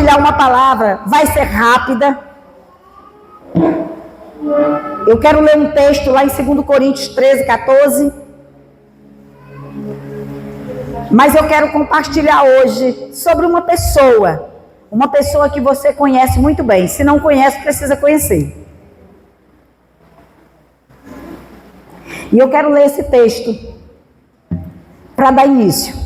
compartilhar uma palavra, vai ser rápida. Eu quero ler um texto lá em 2 Coríntios 13, 14. Mas eu quero compartilhar hoje sobre uma pessoa que você conhece muito bem. Se não conhece, precisa conhecer. E eu quero ler esse texto para dar início.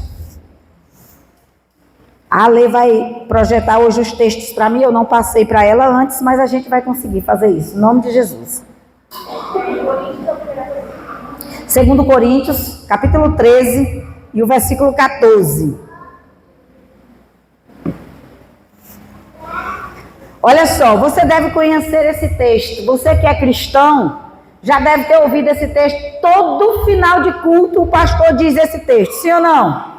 A Ale vai projetar hoje os textos para mim. Eu não passei para ela antes, mas a gente vai conseguir fazer isso. Em nome de Jesus. 2 Coríntios, capítulo 13 e o versículo 14. Olha só, você deve conhecer esse texto. Você que é cristão, já deve ter ouvido esse texto. Todo final de culto o pastor diz esse texto, sim ou não?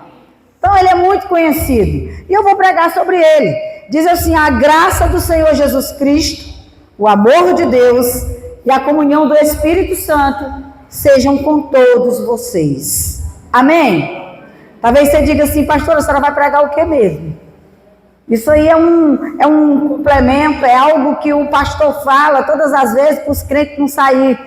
Então ele é muito conhecido. E eu vou pregar sobre ele. Diz assim: a graça do Senhor Jesus Cristo, o amor de Deus e a comunhão do Espírito Santo sejam com todos vocês. Amém? Talvez você diga assim: pastora, a senhora vai pregar o que mesmo? Isso aí é um complemento, é algo que o pastor fala todas as vezes para os crentes não saírem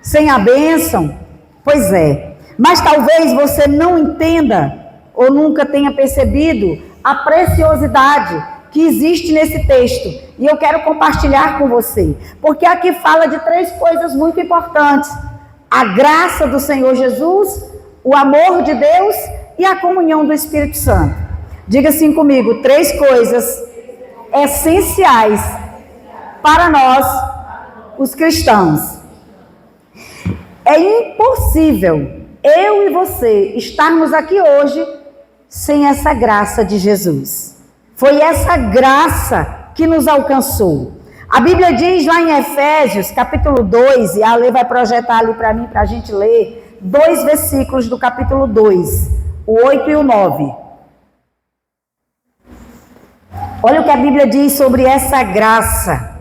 sem a bênção. Pois é, mas talvez você não entenda ou nunca tenha percebido a preciosidade que existe nesse texto. E eu quero compartilhar com você, porque aqui fala de 3 coisas muito importantes: a graça do Senhor Jesus, o amor de Deus e a comunhão do Espírito Santo. Diga assim comigo: 3 coisas essenciais para nós, os cristãos. É impossível eu e você estarmos aqui hoje sem essa graça de Jesus. Foi essa graça que nos alcançou. A Bíblia diz lá em Efésios, capítulo 2, e a Ale vai projetar ali para mim, para a gente ler, 2 versículos do capítulo 2, o 8 e o 9. Olha o que a Bíblia diz sobre essa graça.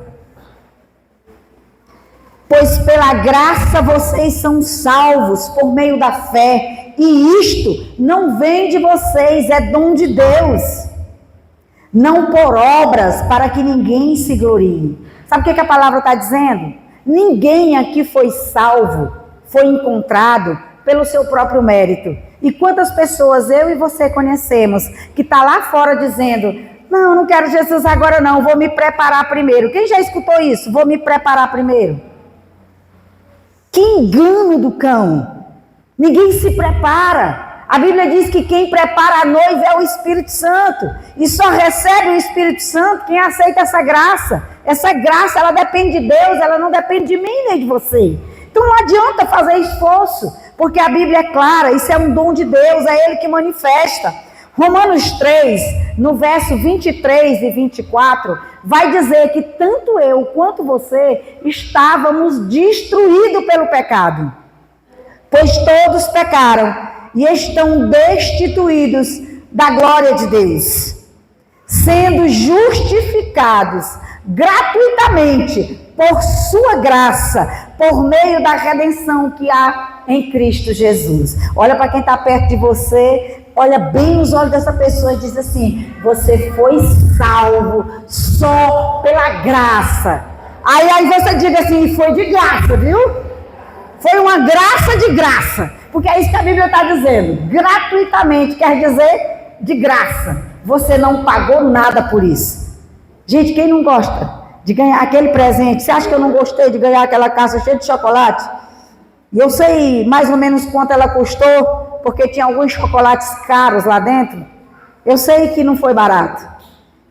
Pois pela graça vocês são salvos por meio da fé, e isto não vem de vocês, é dom de Deus, não por obras, para que ninguém se glorie. Sabe o que a palavra está dizendo? Ninguém aqui foi salvo, foi encontrado pelo seu próprio mérito. E quantas pessoas eu e você conhecemos que está lá fora dizendo: não quero Jesus agora não, vou me preparar primeiro. Quem já escutou isso? Vou me preparar primeiro. Que engano do cão! Ninguém se prepara. A Bíblia diz que quem prepara a noiva é o Espírito Santo. E só recebe o Espírito Santo quem aceita essa graça. Essa graça, ela depende de Deus, ela não depende de mim nem de você. Então não adianta fazer esforço, porque a Bíblia é clara, isso é um dom de Deus, é Ele que manifesta. Romanos 3, no verso 23 e 24, vai dizer que tanto eu quanto você estávamos destruídos pelo pecado. Pois todos pecaram e estão destituídos da glória de Deus, sendo justificados gratuitamente por sua graça, por meio da redenção que há em Cristo Jesus. Olha para quem está perto de você, olha bem nos olhos dessa pessoa e diz assim: você foi salvo só pela graça. Aí você diga assim: foi de graça, viu? Foi uma graça de graça, porque é isso que a Bíblia está dizendo. Gratuitamente quer dizer de graça. Você não pagou nada por isso. Gente, quem não gosta de ganhar aquele presente? Você acha que eu não gostei de ganhar aquela caixa cheia de chocolate? E eu sei mais ou menos quanto ela custou, porque tinha alguns chocolates caros lá dentro. Eu sei que não foi barato.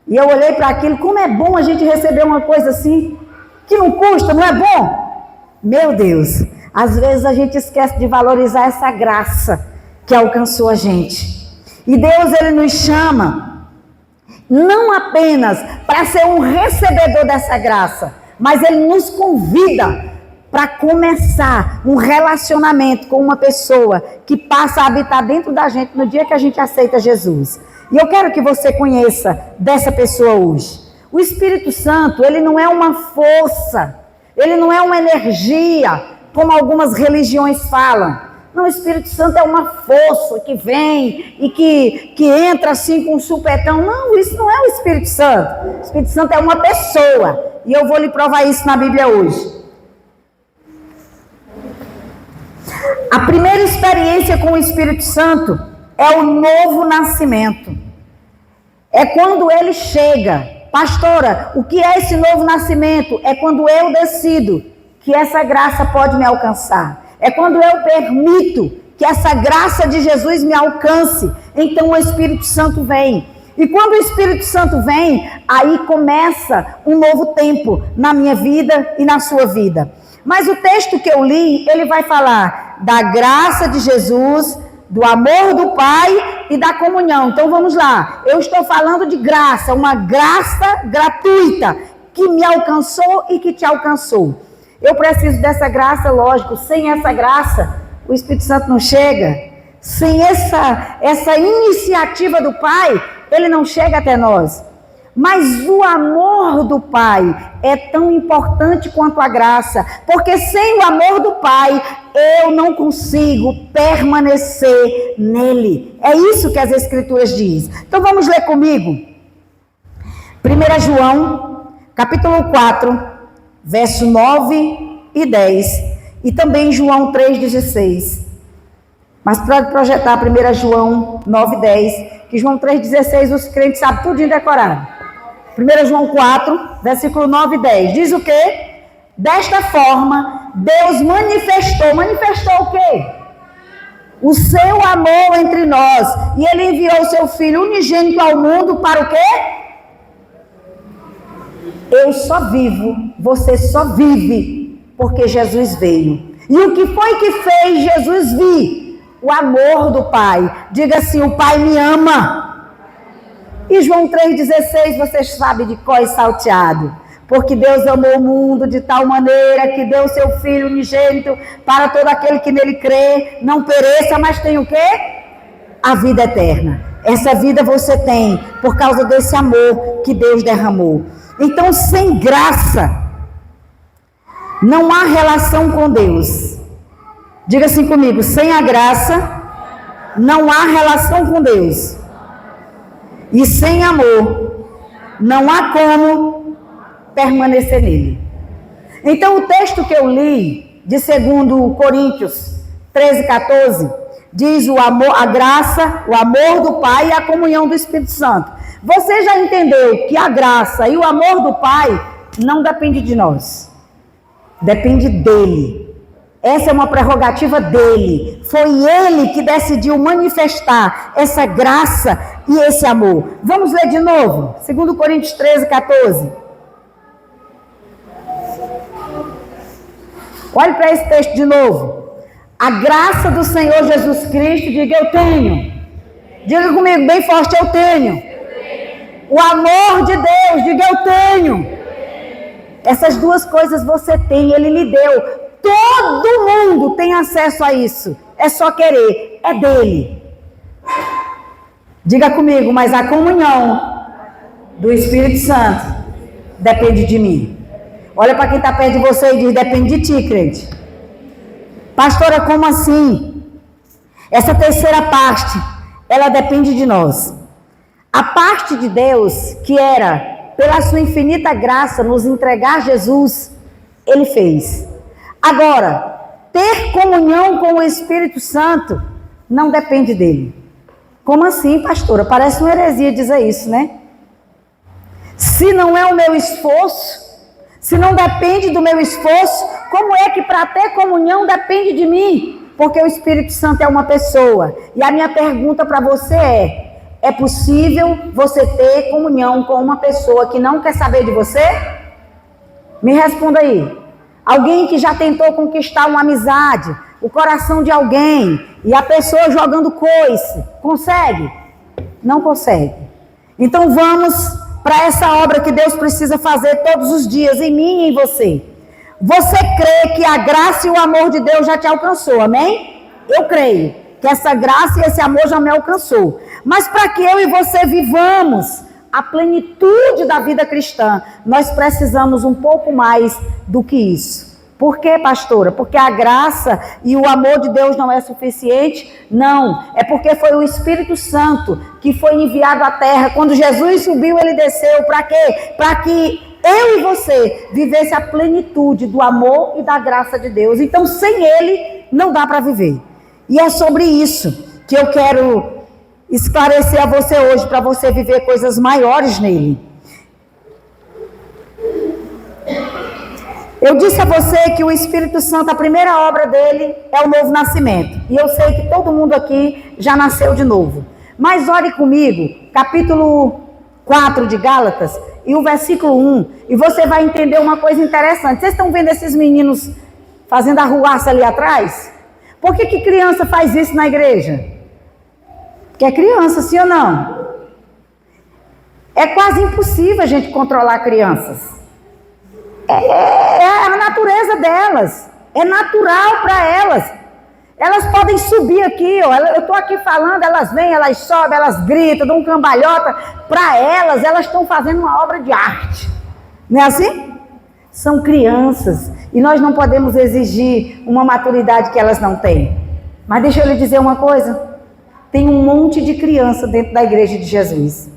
E eu olhei para aquilo: como é bom a gente receber uma coisa assim, que não custa, não é bom? Meu Deus, às vezes a gente esquece de valorizar essa graça que alcançou a gente. E Deus, Ele nos chama não apenas para ser um recebedor dessa graça, mas Ele nos convida para começar um relacionamento com uma pessoa que passa a habitar dentro da gente no dia que a gente aceita Jesus. E eu quero que você conheça dessa pessoa hoje. O Espírito Santo, ele não é uma força, ele não é uma energia, como algumas religiões falam. Não, o Espírito Santo é uma força que vem e que entra assim com um supetão. Não, isso não é o Espírito Santo. O Espírito Santo é uma pessoa. E eu vou lhe provar isso na Bíblia hoje. A primeira experiência com o Espírito Santo é o novo nascimento. É quando ele chega. Pastora, o que é esse novo nascimento? É quando eu decido que essa graça pode me alcançar. É quando eu permito que essa graça de Jesus me alcance. Então o Espírito Santo vem. E quando o Espírito Santo vem, aí começa um novo tempo na minha vida e na sua vida. Mas o texto que eu li, ele vai falar da graça de Jesus, do amor do Pai e da comunhão. Então vamos lá. Eu estou falando de graça, uma graça gratuita que me alcançou e que te alcançou. Eu preciso dessa graça, lógico. Sem essa graça, o Espírito Santo não chega. Sem essa iniciativa do Pai, ele não chega até nós. Mas o amor do Pai é tão importante quanto a graça, porque sem o amor do Pai, eu não consigo permanecer nele. É isso que as Escrituras dizem. Então vamos ler comigo. 1 João, capítulo 4, verso 9 e 10. E também João 3,16. Mas para projetar 1 João 9 e 10, que João 3,16 os crentes sabem tudo decorado. 1 João 4, versículo 9 e 10. Diz o quê? Desta forma, Deus manifestou o quê? O seu amor entre nós. E ele enviou o seu Filho unigênito ao mundo para o quê? Eu só vivo, você só vive, porque Jesus veio. E o que foi que fez Jesus vir? O amor do Pai. Diga assim, o Pai me ama. E João 3,16, vocês sabem de cor e salteado. Porque Deus amou o mundo de tal maneira que deu o seu Filho unigênito para todo aquele que nele crê, não pereça, mas tem o quê? A vida eterna. Essa vida você tem por causa desse amor que Deus derramou. Então, sem graça, não há relação com Deus. Diga assim comigo, sem a graça, não há relação com Deus. E sem amor, não há como permanecer nele. Então, o texto que eu li, de 2 Coríntios 13, 14, diz o amor, a graça, o amor do Pai e a comunhão do Espírito Santo. Você já entendeu que a graça e o amor do Pai não depende de nós. Depende dele. Essa é uma prerrogativa dele. Foi ele que decidiu manifestar essa graça e esse amor. Vamos ler de novo? 2 Coríntios 13, 14. Olhe para esse texto de novo. A graça do Senhor Jesus Cristo, diga eu tenho. Diga comigo bem forte, eu tenho. O amor de Deus, diga eu tenho. Essas duas coisas você tem, ele lhe deu. Todo mundo tem acesso a isso. É só querer, é dele. Diga comigo, mas a comunhão do Espírito Santo depende de mim. Olha para quem está perto de você e diz, depende de ti, crente. Pastora, como assim? Essa terceira parte, ela depende de nós. A parte de Deus, que era, pela sua infinita graça, nos entregar Jesus, ele fez. Agora, ter comunhão com o Espírito Santo não depende dele. Como assim, pastora? Parece uma heresia dizer isso, né? Se não é o meu esforço, se não depende do meu esforço, como é que para ter comunhão depende de mim? Porque o Espírito Santo é uma pessoa. E a minha pergunta para você é possível você ter comunhão com uma pessoa que não quer saber de você? Me responda aí. Alguém que já tentou conquistar uma amizade, o coração de alguém, e a pessoa jogando coice, consegue? Não consegue. Então vamos para essa obra que Deus precisa fazer todos os dias, em mim e em você. Você crê que a graça e o amor de Deus já te alcançou, amém? Eu creio que essa graça e esse amor já me alcançou. Mas para que eu e você vivamos a plenitude da vida cristã, nós precisamos um pouco mais do que isso. Por quê, pastora? Porque a graça e o amor de Deus não é suficiente? Não, é porque foi o Espírito Santo que foi enviado à terra. Quando Jesus subiu, ele desceu. Para quê? Para que eu e você vivesse a plenitude do amor e da graça de Deus. Então, sem ele, não dá para viver. E é sobre isso que eu quero esclarecer a você hoje, para você viver coisas maiores nele. Eu disse a você que o Espírito Santo, a primeira obra dele é o novo nascimento. E eu sei que todo mundo aqui já nasceu de novo. Mas ore comigo, capítulo 4 de Gálatas e o versículo 1. E você vai entender uma coisa interessante. Vocês estão vendo esses meninos fazendo arruaça ali atrás? Por que criança faz isso na igreja? Porque é criança, sim ou não? É quase impossível a gente controlar crianças. É a natureza delas. É natural para elas. Elas podem subir aqui, ó. Eu estou aqui falando, elas vêm, elas sobem, elas gritam, dão um cambalhota. Para elas estão fazendo uma obra de arte. Não é assim? São crianças. E nós não podemos exigir uma maturidade que elas não têm. Mas deixa eu lhe dizer uma coisa. Tem um monte de criança dentro da igreja de Jesus.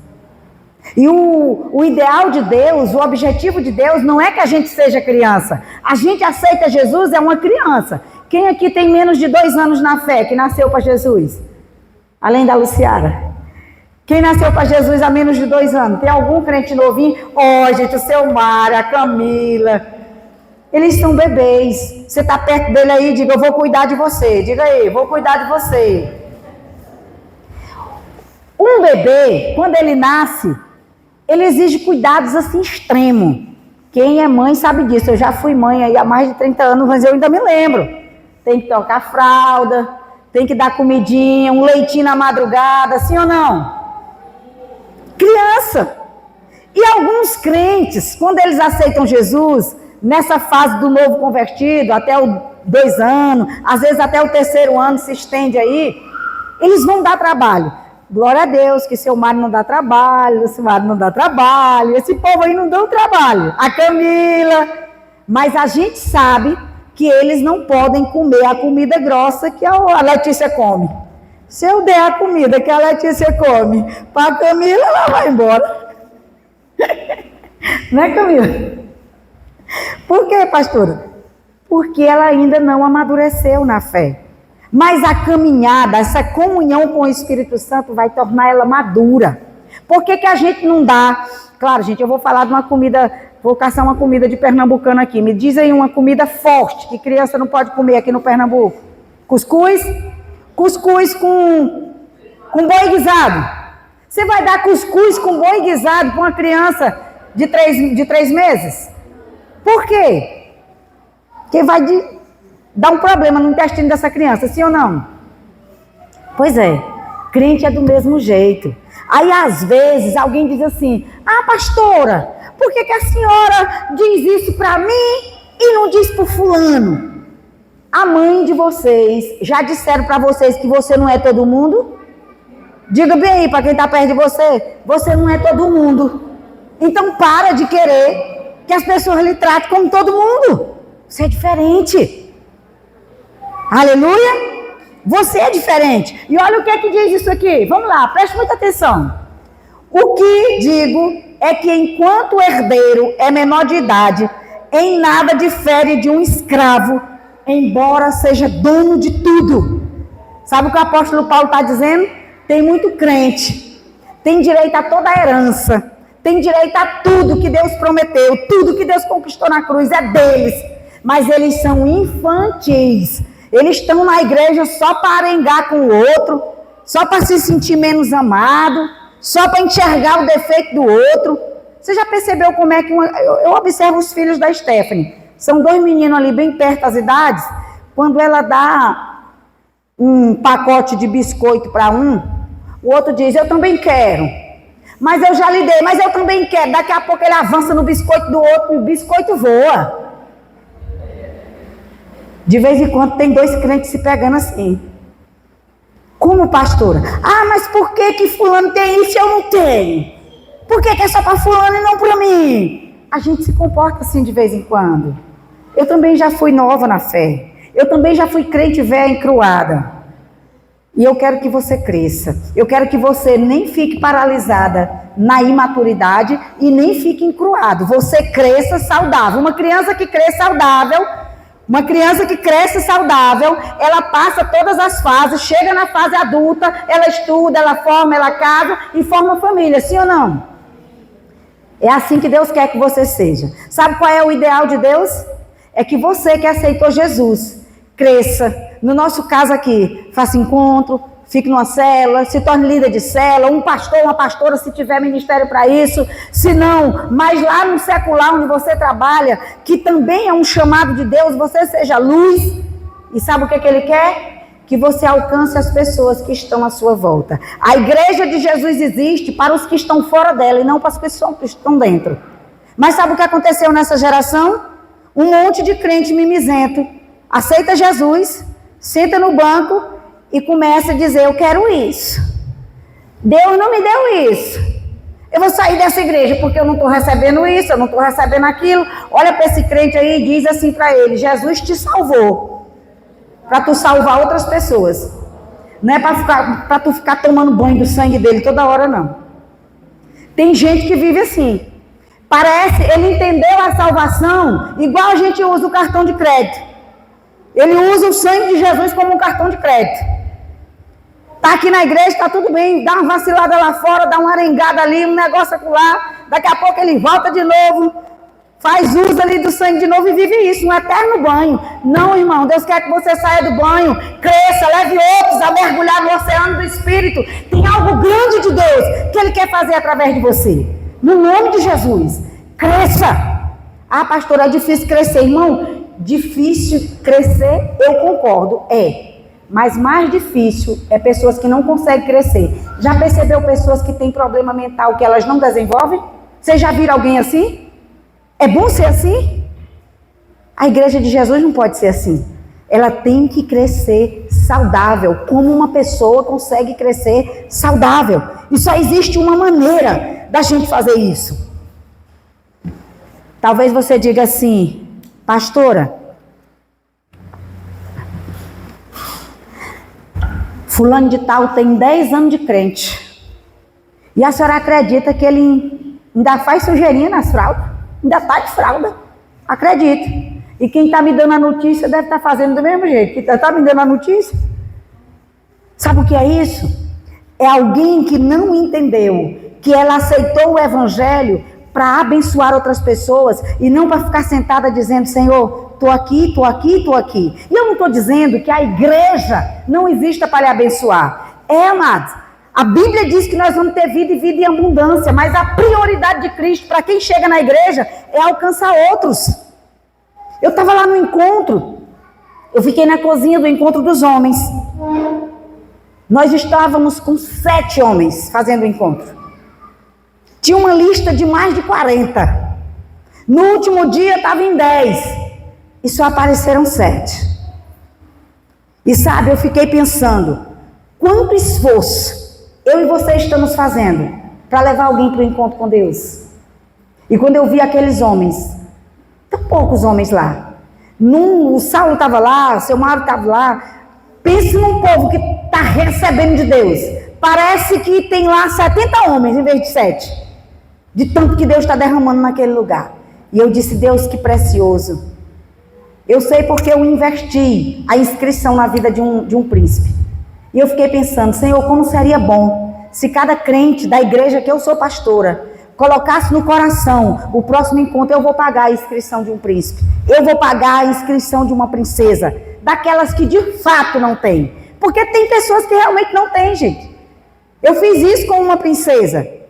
E o ideal de Deus, o objetivo de Deus não é que a gente seja criança. A gente aceita Jesus, é uma criança. Quem aqui tem menos de 2 anos na fé, que nasceu para Jesus? Além da Luciara. Quem nasceu para Jesus há menos de 2 anos? Tem algum crente novinho? Gente, o seu Mário, a Camila. Eles são bebês. Você está perto dele aí, diga, eu vou cuidar de você. Diga aí, vou cuidar de você. Um bebê, quando ele nasce, ele exige cuidados assim extremos. Quem é mãe sabe disso. Eu já fui mãe aí há mais de 30 anos, mas eu ainda me lembro. Tem que trocar fralda, tem que dar comidinha, um leitinho na madrugada, sim ou não? Criança. E alguns crentes, quando eles aceitam Jesus, nessa fase do novo convertido, até os 2 anos, às vezes até o 3º ano se estende aí, eles vão dar trabalho. Glória a Deus que seu Mário não dá trabalho, seu Mário não dá trabalho, esse povo aí não dá trabalho, a Camila. Mas a gente sabe que eles não podem comer a comida grossa que a Letícia come. Se eu der a comida que a Letícia come para a Camila, ela vai embora. Não é, Camila? Por quê, pastora? Porque ela ainda não amadureceu na fé. Mas a caminhada, essa comunhão com o Espírito Santo vai tornar ela madura. Por que a gente não dá? Claro, gente, eu vou falar de uma comida, vou caçar uma comida de pernambucano aqui. Me diz aí uma comida forte que criança não pode comer aqui no Pernambuco. Cuscuz? Cuscuz com boi guisado. Você vai dar cuscuz com boi guisado para uma criança de 3 meses? Por quê? Porque vai dar um problema no intestino dessa criança, sim ou não? Pois é, crente é do mesmo jeito. Aí às vezes alguém diz assim, pastora, por que a senhora diz isso para mim e não diz para o fulano? A mãe de vocês já disseram para vocês que você não é todo mundo? Diga bem aí para quem está perto de você, você não é todo mundo. Então para de querer que as pessoas lhe tratem como todo mundo. Você é diferente. Aleluia? Você é diferente. E olha o que diz isso aqui. Vamos lá, preste muita atenção. O que digo é que enquanto o herdeiro é menor de idade, em nada difere de um escravo, embora seja dono de tudo. Sabe o que o apóstolo Paulo está dizendo? Tem muito crente, tem direito a toda a herança, tem direito a tudo que Deus prometeu, tudo que Deus conquistou na cruz é deles, mas eles são infantis. Eles estão na igreja só para arengar com o outro, só para se sentir menos amado, só para enxergar o defeito do outro. Você já percebeu como é que... Eu observo os filhos da Stephanie. São 2 meninos ali bem perto das idades. Quando ela dá um pacote de biscoito para um, o outro diz, eu também quero. Mas eu já lhe dei, mas eu também quero. Daqui a pouco ele avança no biscoito do outro e o biscoito voa. De vez em quando tem 2 crentes se pegando assim. Como, pastora? Mas por que fulano tem isso e eu não tenho? Por que é só para fulano e não para mim? A gente se comporta assim de vez em quando. Eu também já fui nova na fé. Eu também já fui crente velha encruada. E eu quero que você cresça. Eu quero que você nem fique paralisada na imaturidade e nem fique encruado. Você cresça saudável. Uma criança que cresce saudável, ela passa todas as fases, chega na fase adulta, ela estuda, ela forma, ela casa e forma família. Sim ou não? É assim que Deus quer que você seja. Sabe qual é o ideal de Deus? É que você que aceitou Jesus cresça. No nosso caso aqui, faça encontro, fique numa célula, se torne líder de célula, um pastor, uma pastora, se tiver ministério para isso. Se não, mas lá no secular onde você trabalha, que também é um chamado de Deus, você seja luz. E sabe o que Ele quer? Que você alcance as pessoas que estão à sua volta. A igreja de Jesus existe para os que estão fora dela e não para as pessoas que estão dentro. Mas sabe o que aconteceu nessa geração? Um monte de crente mimizento aceita Jesus, senta no banco e começa a dizer: eu quero isso. Deus não me deu isso. Eu vou sair dessa igreja porque eu não estou recebendo isso, eu não estou recebendo aquilo. Olha para esse crente aí e diz assim para ele: Jesus te salvou para tu salvar outras pessoas. Não é para tu ficar tomando banho do sangue dele toda hora, não. Tem gente que vive assim. Parece, ele entendeu a salvação igual a gente usa o cartão de crédito. Ele usa o sangue de Jesus como um cartão de crédito. Está aqui na igreja, está tudo bem, dá uma vacilada lá fora, dá uma arengada ali, um negócio acolá, daqui a pouco ele volta de novo, faz uso ali do sangue de novo e vive isso, um eterno banho. Não, irmão, Deus quer que você saia do banho, cresça, leve outros a mergulhar no oceano do Espírito. Tem algo grande de Deus que Ele quer fazer através de você. No nome de Jesus, cresça. Ah, pastora, é difícil crescer, irmão. Difícil crescer, eu concordo, mas mais difícil é pessoas que não conseguem crescer. Já percebeu pessoas que têm problema mental que elas não desenvolvem? Vocês já viram alguém assim? É bom ser assim? A igreja de Jesus não pode ser assim. Ela tem que crescer saudável, como uma pessoa consegue crescer saudável. E só existe uma maneira da gente fazer isso. Talvez você diga assim: pastora, fulano de tal tem 10 anos de crente. E a senhora acredita que ele ainda faz sujeirinha nas fraldas? Ainda está de fralda. Acredito. E quem está me dando a notícia deve estar fazendo do mesmo jeito. Quem está me dando a notícia? Sabe o que é isso? É alguém que não entendeu que ela aceitou o evangelho para abençoar outras pessoas e não para ficar sentada dizendo: Senhor, estou aqui, estou aqui, estou aqui. E eu não estou dizendo que a igreja não exista para lhe abençoar. Amados, a Bíblia diz que nós vamos ter vida e vida em abundância, mas a prioridade de Cristo para quem chega na igreja é alcançar outros. Eu estava lá no encontro, eu fiquei na cozinha do encontro dos homens. Nós estávamos com 7 homens fazendo o encontro. Tinha uma lista de mais de 40. No último dia estava em 10. E só apareceram 7. E sabe, eu fiquei pensando: quanto esforço eu e você estamos fazendo para levar alguém para o encontro com Deus? E quando eu vi aqueles homens, tão poucos homens lá. O Saulo estava lá, o seu Mário estava lá. Pense num povo que está recebendo de Deus. Parece que tem lá 70 homens em vez de 7. De tanto que Deus está derramando naquele lugar. E eu disse: Deus, que precioso. Eu sei porque eu investi a inscrição na vida de um príncipe. E eu fiquei pensando: Senhor, como seria bom se cada crente da igreja que eu sou pastora colocasse no coração: o próximo encontro eu vou pagar a inscrição de um príncipe. Eu vou pagar a inscrição de uma princesa. Daquelas que de fato não tem. Porque tem pessoas que realmente não tem, gente. Eu fiz isso com uma princesa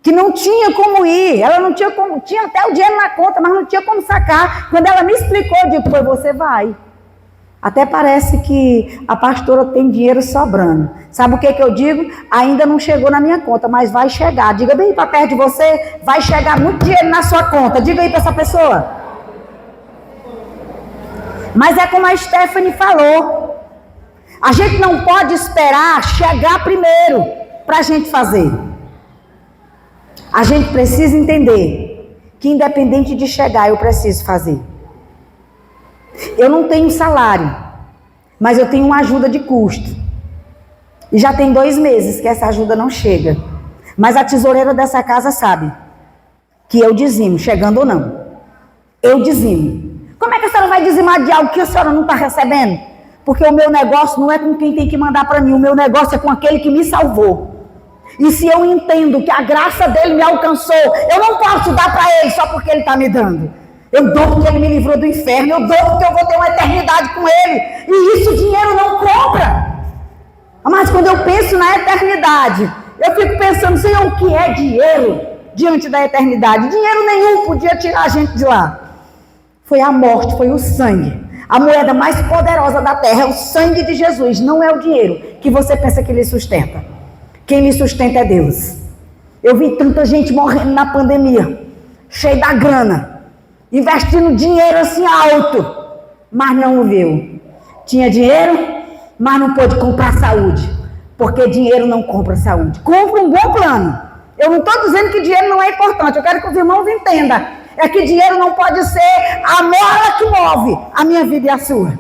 que não tinha como ir, ela não tinha como, tinha até o dinheiro na conta, mas não tinha como sacar. Quando ela me explicou, eu digo: pois você vai. Até parece que a pastora tem dinheiro sobrando. Sabe o que eu digo? Ainda não chegou na minha conta, mas vai chegar. Diga bem para perto de você: vai chegar muito dinheiro na sua conta. Diga aí para essa pessoa. Mas é como a Stephanie falou: a gente não pode esperar chegar primeiro para a gente fazer. A gente precisa entender que independente de chegar, eu preciso fazer. Eu não tenho salário, mas eu tenho uma ajuda de custo. E já tem 2 meses que essa ajuda não chega. Mas a tesoureira dessa casa sabe que eu dizimo, chegando ou não. Eu dizimo. Como é que a senhora vai dizimar de algo que a senhora não está recebendo? Porque o meu negócio não é com quem tem que mandar para mim, o meu negócio é com aquele que me salvou. E se eu entendo que a graça dele me alcançou, eu não posso dar para ele só porque ele está me dando. Eu dou porque ele me livrou do inferno, eu dou porque eu vou ter uma eternidade com ele. E isso o dinheiro não compra. Mas quando eu penso na eternidade, eu fico pensando, Senhor, o que é dinheiro diante da eternidade? Dinheiro nenhum podia tirar a gente de lá. Foi a morte, foi o sangue. A moeda mais poderosa da terra é o sangue de Jesus, não é o dinheiro que você pensa que lhe sustenta. Quem lhe sustenta é Deus. Eu vi tanta gente morrendo na pandemia, cheio da grana, investindo dinheiro assim alto, mas não o viu. Tinha dinheiro, mas não pôde comprar saúde, porque dinheiro não compra saúde. Compra um bom plano. Eu não estou dizendo que dinheiro não é importante, eu quero que os irmãos entendam. É que dinheiro não pode ser a mola que move a minha vida e a sua.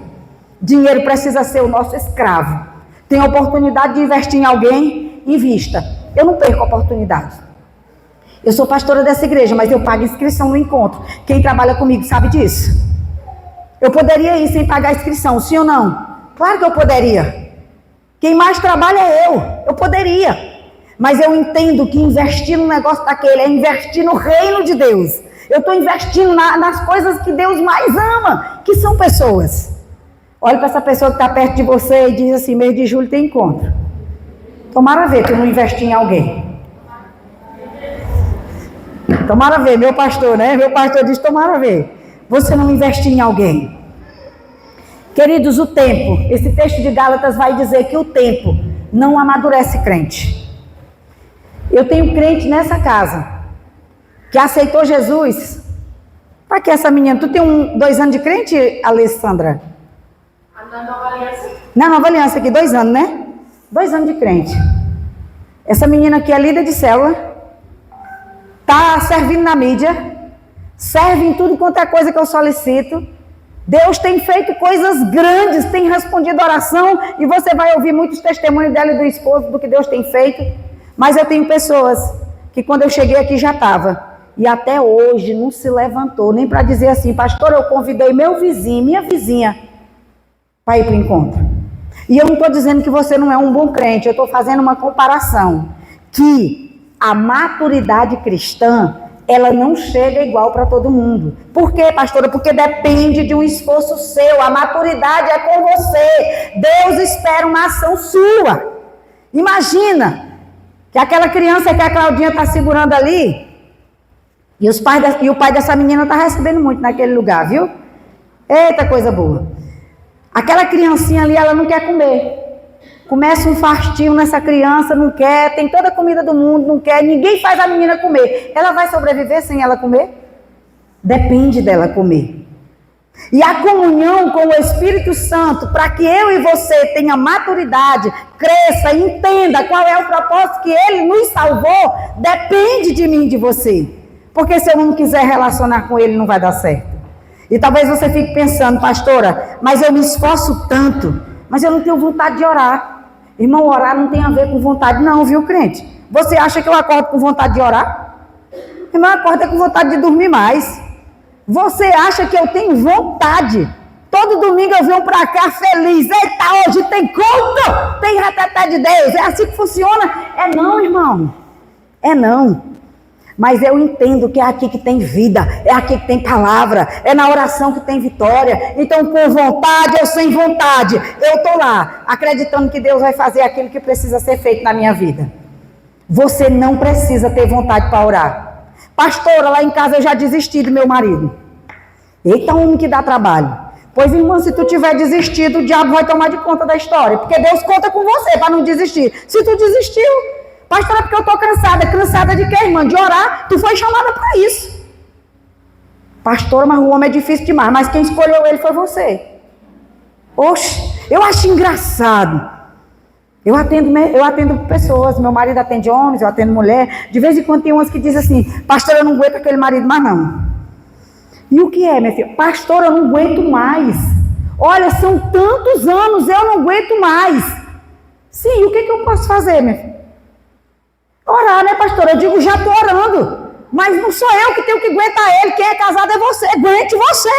Dinheiro precisa ser o nosso escravo. Tem a oportunidade de investir em alguém, invista. Eu não perco a oportunidade. Eu sou pastora dessa igreja, mas eu pago inscrição no encontro. Quem trabalha comigo sabe disso. Eu poderia ir sem pagar inscrição, sim ou não? Claro que eu poderia. Quem mais trabalha é eu poderia. Mas eu entendo que investir no negócio daquele é investir no reino de Deus. Eu estou investindo nas coisas que Deus mais ama, que são pessoas. Olha para essa pessoa que está perto de você e diz assim, mês de julho tem encontro. Tomara ver que eu não investi em alguém. Tomara ver, meu pastor, né? Meu pastor diz, tomara ver. Você não investir em alguém. Queridos, o tempo, esse texto de Gálatas vai dizer que o tempo não amadurece crente. Eu tenho crente nessa casa, que aceitou Jesus. Para que essa menina? Tu tem 2 anos de crente, Alessandra? Na Nova Aliança. Na Nova Aliança aqui, 2 anos, né? 2 anos de crente. Essa menina aqui é líder de célula, está servindo na mídia, serve em tudo quanto é coisa que eu solicito. Deus tem feito coisas grandes, tem respondido oração, e você vai ouvir muitos testemunhos dela e do esposo do que Deus tem feito. Mas eu tenho pessoas que quando eu cheguei aqui já estava. E até hoje não se levantou, nem para dizer assim, pastor, eu convidei meu vizinho, minha vizinha, para ir para o encontro. E eu não estou dizendo que você não é um bom crente, eu estou fazendo uma comparação, que a maturidade cristã, ela não chega igual para todo mundo. Por quê, pastora? Porque depende de um esforço seu, a maturidade é com você, Deus espera uma ação sua. Imagina que aquela criança que a Claudinha está segurando ali, e o pai dessa menina está recebendo muito naquele lugar, viu? Eita, coisa boa. Aquela criancinha ali, ela não quer comer. Começa um fastio nessa criança, não quer, tem toda a comida do mundo, não quer, ninguém faz a menina comer. Ela vai sobreviver sem ela comer? Depende dela comer. E a comunhão com o Espírito Santo, para que eu e você tenha maturidade, cresça, entenda qual é o propósito que Ele nos salvou, depende de mim e de você. Porque se eu não quiser relacionar com Ele, não vai dar certo. E talvez você fique pensando, pastora, mas eu me esforço tanto, mas eu não tenho vontade de orar. Irmão, orar não tem a ver com vontade não, viu, crente? Você acha que eu acordo com vontade de orar? Irmão, acorda com vontade de dormir mais. Você acha que eu tenho vontade? Todo domingo eu venho para cá feliz. Eita, hoje tem culto, tem reteté de Deus. É assim que funciona? É não, irmão. É não. Mas eu entendo que é aqui que tem vida, é aqui que tem palavra, é na oração que tem vitória. Então, com vontade ou sem vontade, eu estou lá, acreditando que Deus vai fazer aquilo que precisa ser feito na minha vida. Você não precisa ter vontade para orar. Pastora, lá em casa eu já desisti do meu marido. Eita, homem que dá trabalho. Pois, irmã, se tu tiver desistido, o diabo vai tomar de conta da história. Porque Deus conta com você para não desistir. Se tu desistiu, pastora, porque eu estou cansada. Cansada de quê, irmã? De orar. Tu foi chamada para isso. Pastora, mas o homem é difícil demais. Mas quem escolheu ele foi você. Oxe, eu acho engraçado. Eu atendo pessoas, meu marido atende homens, eu atendo mulher. De vez em quando tem umas que dizem assim, pastor, eu não aguento aquele marido mais não. E o que é, minha filha? Pastor, eu não aguento mais. Olha, são tantos anos, eu não aguento mais. Sim, o que eu posso fazer, minha filha? Orar, né, pastor? Eu digo, já estou orando. Mas não sou eu que tenho que aguentar ele. Quem é casado é você. Aguente você.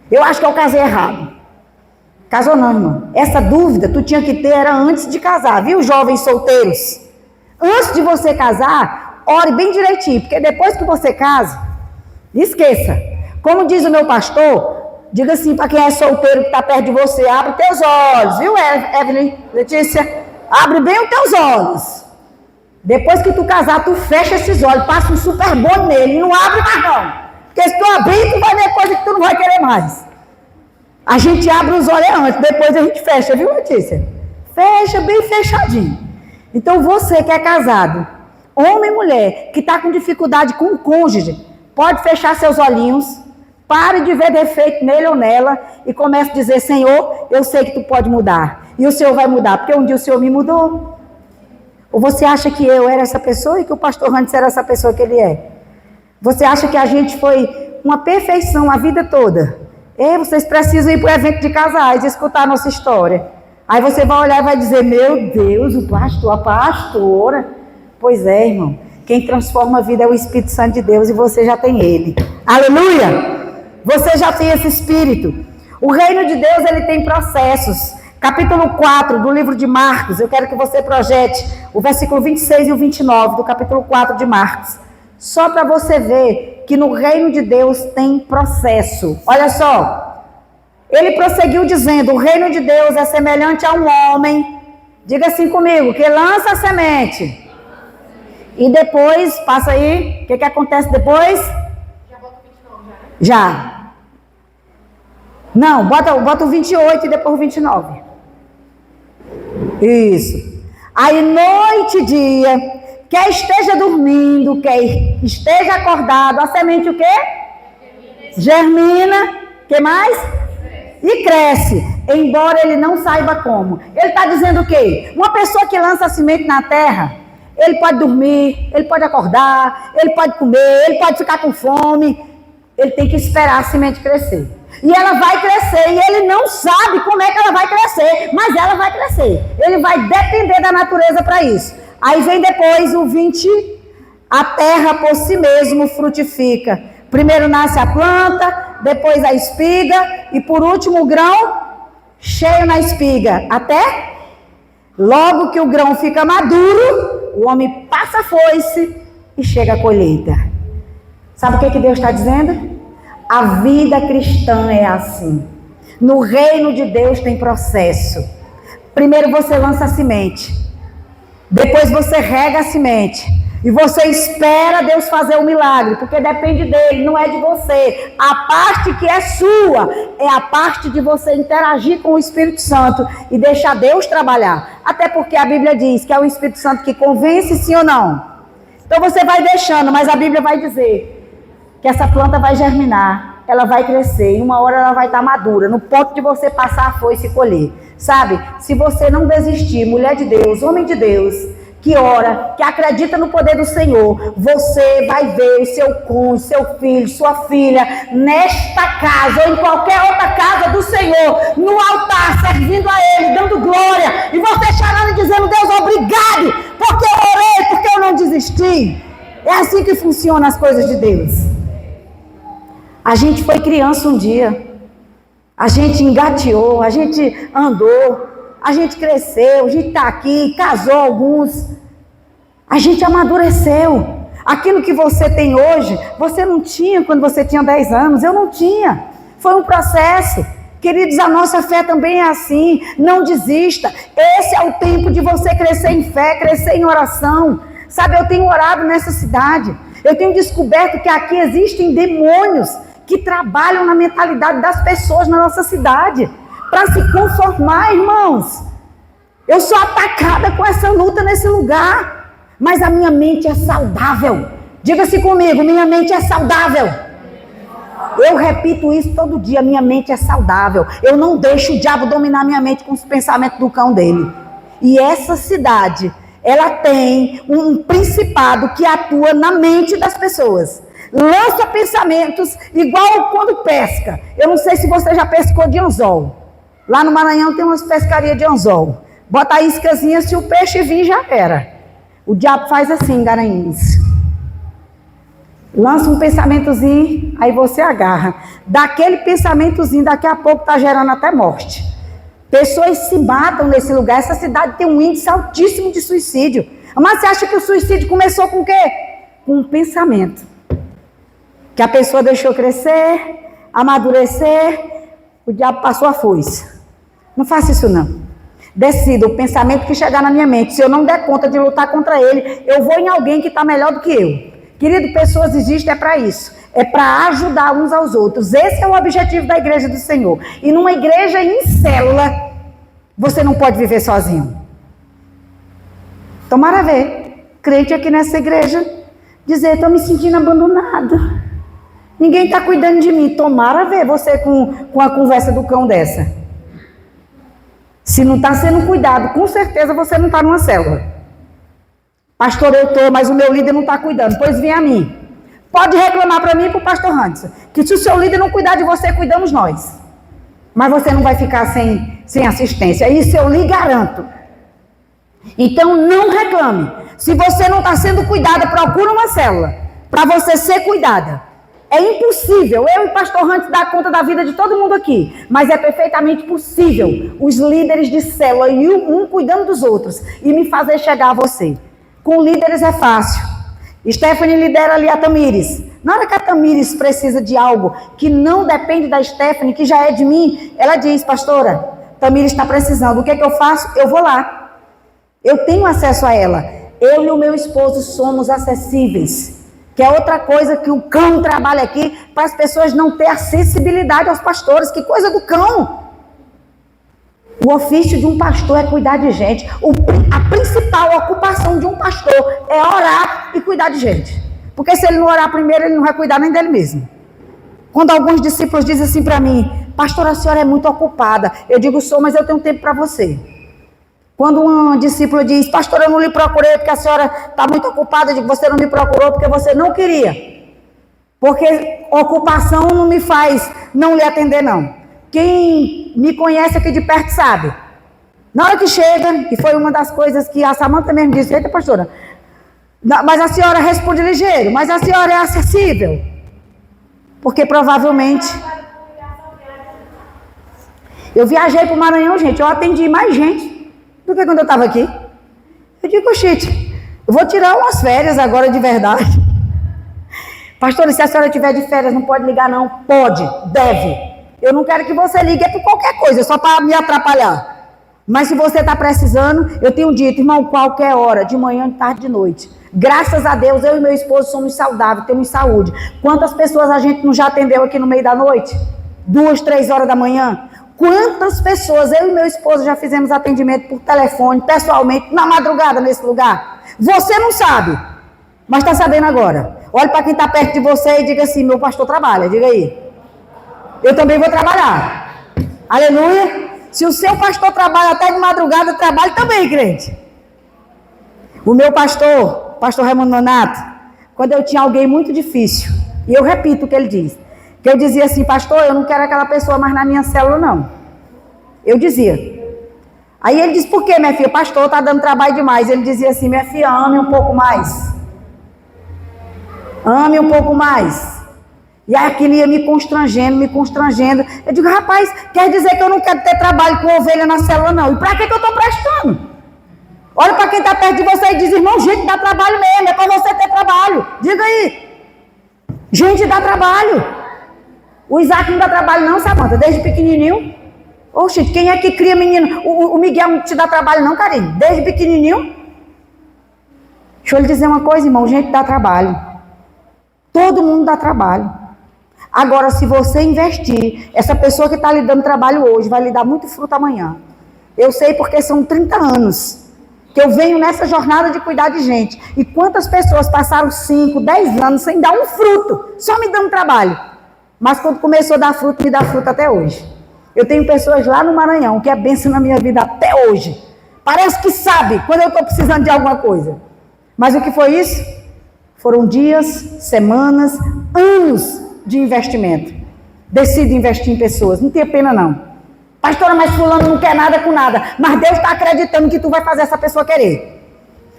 Eu acho que eu casei errado. Casou não, irmão. Essa dúvida tu tinha que ter era antes de casar, viu, jovens solteiros? Antes de você casar, ore bem direitinho, porque depois que você casa, esqueça. Como diz o meu pastor, diga assim para quem é solteiro que está perto de você, abre teus olhos, viu, Evelyn, Letícia? Abre bem os teus olhos. Depois que tu casar, tu fecha esses olhos, passa um super bom nele, e não abre mais não. Porque se tu abrir, tu vai ver coisa que tu não vai querer mais. A gente abre os olhos antes, depois a gente fecha, viu, Letícia? Fecha bem fechadinho. Então você que é casado, homem e mulher, que está com dificuldade com o cônjuge, pode fechar seus olhinhos, pare de ver defeito nele ou nela e comece a dizer, Senhor, eu sei que tu pode mudar. E o Senhor vai mudar, porque um dia o Senhor me mudou. Ou você acha que eu era essa pessoa e que o pastor antes era essa pessoa que ele é? Você acha que a gente foi uma perfeição a vida toda? Vocês precisam ir para o evento de casais e escutar a nossa história. Aí você vai olhar e vai dizer, meu Deus, o pastor, a pastora. Pois é, irmão. Quem transforma a vida é o Espírito Santo de Deus e você já tem ele. Aleluia! Você já tem esse Espírito. O reino de Deus, ele tem processos. Capítulo 4 do livro de Marcos, eu quero que você projete o versículo 26 e o 29 do capítulo 4 de Marcos. Só para você ver que no reino de Deus tem processo. Olha só, ele prosseguiu dizendo, o reino de Deus é semelhante a um homem, diga assim comigo, que lança a semente. E depois, passa aí, o que acontece depois? Já bota o 29, já, né? Já. Não, bota o 28 e depois o 29. Isso. Aí noite e dia, quer esteja dormindo, quer esteja acordado, a semente o quê? Germina. Que mais? E cresce, embora ele não saiba como. Ele está dizendo o quê? Uma pessoa que lança a semente na terra, ele pode dormir, ele pode acordar, ele pode comer, ele pode ficar com fome. Ele tem que esperar a semente crescer. E ela vai crescer, e ele não sabe como é que ela vai crescer, mas ela vai crescer. Ele vai depender da natureza para isso. Aí vem depois o 20, a terra por si mesmo frutifica. Primeiro nasce a planta, depois a espiga, e por último o grão cheio na espiga. Até logo que o grão fica maduro, o homem passa a foice e chega a colheita. Sabe o que Deus está dizendo? A vida cristã é assim. No reino de Deus tem processo. Primeiro você lança a semente. Depois você rega a semente. E você espera Deus fazer o milagre. Porque depende dele, não é de você. A parte que é sua é a parte de você interagir com o Espírito Santo e deixar Deus trabalhar. Até porque a Bíblia diz que é o Espírito Santo que convence, sim ou não. Então você vai deixando, mas a Bíblia vai dizer que essa planta vai germinar, ela vai crescer, e uma hora ela vai estar madura, no ponto de você passar a foice e colher. Sabe, se você não desistir, mulher de Deus, homem de Deus, que ora, que acredita no poder do Senhor, você vai ver o seu cônjuge, seu filho, sua filha, nesta casa ou em qualquer outra casa do Senhor, no altar, servindo a Ele, dando glória, e você chorando e dizendo, Deus, obrigado, porque eu orei, porque eu não desisti. É assim que funcionam as coisas de Deus. A gente foi criança um dia, a gente engateou, a gente andou, a gente cresceu, a gente está aqui, casou alguns, a gente amadureceu. Aquilo que você tem hoje, você não tinha quando você tinha 10 anos, eu não tinha. Foi um processo. Queridos, a nossa fé também é assim, não desista. Esse é o tempo de você crescer em fé, crescer em oração. Sabe, eu tenho orado nessa cidade, eu tenho descoberto que aqui existem demônios que trabalham na mentalidade das pessoas na nossa cidade, para se conformar, irmãos. Eu sou atacada com essa luta nesse lugar, mas a minha mente é saudável. Diga-se comigo, minha mente é saudável. Eu repito isso todo dia, minha mente é saudável. Eu não deixo o diabo dominar minha mente com os pensamentos do cão dele. E essa cidade, ela tem um principado que atua na mente das pessoas. Lança pensamentos igual quando pesca. Eu não sei se você já pescou de anzol. Lá no Maranhão tem umas pescarias de anzol. Bota a iscazinha, se o peixe vir, já era. O diabo faz assim, Garanhuns. Lança um pensamentozinho, aí você agarra. Daquele pensamentozinho, daqui a pouco está gerando até morte. Pessoas se matam nesse lugar. Essa cidade tem um índice altíssimo de suicídio. Mas você acha que o suicídio começou com o quê? Com um pensamento. Que a pessoa deixou crescer, amadurecer, o diabo passou a foice. Não faça isso não. Decida o pensamento que chegar na minha mente. Se eu não der conta de lutar contra ele, eu vou em alguém que está melhor do que eu. Querido, pessoas existem para isso. É para ajudar uns aos outros. Esse é o objetivo da igreja do Senhor. E numa igreja em célula, você não pode viver sozinho. Tomara ver, crente aqui nessa igreja, dizer, estou me sentindo abandonado. Ninguém está cuidando de mim. Tomara ver você com a conversa do cão dessa. Se não está sendo cuidado, com certeza você não está numa célula. Pastor, eu estou, mas o meu líder não está cuidando. Pois vem a mim. Pode reclamar para mim e para o pastor Hanson, que se o seu líder não cuidar de você, cuidamos nós. Mas você não vai ficar sem assistência. Isso eu lhe garanto. Então não reclame. Se você não está sendo cuidada, procura uma célula para você ser cuidada. É impossível eu e o pastor Hanson dar conta da vida de todo mundo aqui, mas é perfeitamente possível os líderes de célula e um cuidando dos outros e me fazer chegar a você. Com líderes é fácil. Stephanie lidera ali a Tamires. Na hora que a Tamires precisa de algo que não depende da Stephanie, que já é de mim, ela diz, pastora, Tamires está precisando, o que é que eu faço? Eu vou lá. Eu tenho acesso a ela. Eu e o meu esposo somos acessíveis. Que é outra coisa que o cão trabalha aqui, para as pessoas não terem acessibilidade aos pastores. Que coisa do cão! O ofício de um pastor é cuidar de gente. A principal ocupação de um pastor é orar e cuidar de gente. Porque se ele não orar primeiro, ele não vai cuidar nem dele mesmo. Quando alguns discípulos dizem assim para mim, pastora, a senhora é muito ocupada. Eu digo, sou, mas eu tenho tempo para você. Quando um discípulo diz, pastor, eu não lhe procurei porque a senhora está muito ocupada, eu digo, você não me procurou porque você não queria. Porque ocupação não me faz não lhe atender, não. Quem me conhece aqui de perto sabe. Na hora que chega, e foi uma das coisas que a Samanta mesmo disse, eita pastora, mas a senhora responde ligeiro, mas a senhora é acessível. Porque provavelmente... Eu viajei para o Maranhão, gente, eu atendi mais gente do que quando eu estava aqui. Eu digo, gente, eu vou tirar umas férias agora de verdade. Pastora, se a senhora tiver de férias, não pode ligar não? Pode, deve. Eu não quero que você ligue por qualquer coisa, só para me atrapalhar. Mas se você está precisando, eu tenho dito, irmão, qualquer hora, de manhã, de tarde, de noite. Graças a Deus, eu e meu esposo somos saudáveis, temos saúde. Quantas pessoas a gente não já atendeu aqui no meio da noite? 2, 3 horas da manhã? Quantas pessoas, eu e meu esposo já fizemos atendimento por telefone, pessoalmente, na madrugada nesse lugar? Você não sabe, mas está sabendo agora. Olhe para quem está perto de você e diga assim, meu pastor trabalha, diga aí. Eu também vou trabalhar. Aleluia. Se o seu pastor trabalha até de madrugada, eu trabalho também, crente. O meu pastor Raimundo Nonato, quando eu tinha alguém muito difícil, e eu repito o que ele diz, que eu dizia assim, pastor, eu não quero aquela pessoa mais na minha célula, não. Eu dizia. Aí ele disse, por quê, minha filha? Pastor, está dando trabalho demais. Ele dizia assim, minha filha, ame um pouco mais. Ame um pouco mais. E aí aquilo ia me constrangendo. Eu digo, rapaz, quer dizer que eu não quero ter trabalho com ovelha na célula, não. E para que eu estou prestando? Olha para quem está perto de você e diz, irmão, gente, dá trabalho mesmo, é para você ter trabalho. Diga aí. Gente, dá trabalho. O Isaac não dá trabalho não, Samanta, desde pequenininho. Oxe, quem é que cria menino? O Miguel não te dá trabalho não, carinho, desde pequenininho. Deixa eu lhe dizer uma coisa, irmão, gente dá trabalho. Todo mundo dá trabalho. Agora, se você investir, essa pessoa que está lhe dando trabalho hoje vai lhe dar muito fruto amanhã. Eu sei porque são 30 anos que eu venho nessa jornada de cuidar de gente. E quantas pessoas passaram 5, 10 anos sem dar um fruto, só me dando trabalho. Mas quando começou a dar fruto, me dá fruto até hoje. Eu tenho pessoas lá no Maranhão que é bênção na minha vida até hoje. Parece que sabe quando eu estou precisando de alguma coisa. Mas o que foi isso? Foram dias, semanas, anos de investimento. Decide investir em pessoas, não tenha pena não. Pastora, mas fulano não quer nada com nada, mas Deus está acreditando que tu vai fazer essa pessoa querer.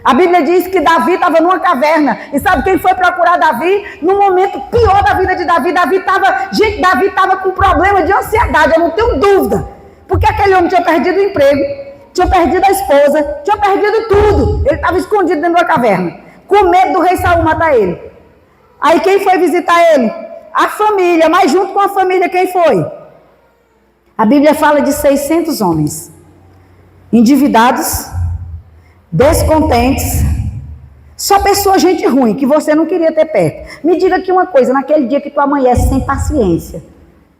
A Bíblia diz que Davi estava numa caverna, e sabe quem foi procurar Davi? No momento pior da vida de Davi, Davi estava com problema de ansiedade, eu não tenho dúvida, porque aquele homem tinha perdido o emprego, tinha perdido a esposa, tinha perdido tudo, ele estava escondido dentro da caverna, com medo do rei Saul matar ele. Aí quem foi visitar ele? A família, mas junto com a família quem foi? A Bíblia fala de 600 homens, endividados, descontentes, só pessoa, gente ruim, que você não queria ter perto. Me diga aqui uma coisa, naquele dia que tu amanhece sem paciência,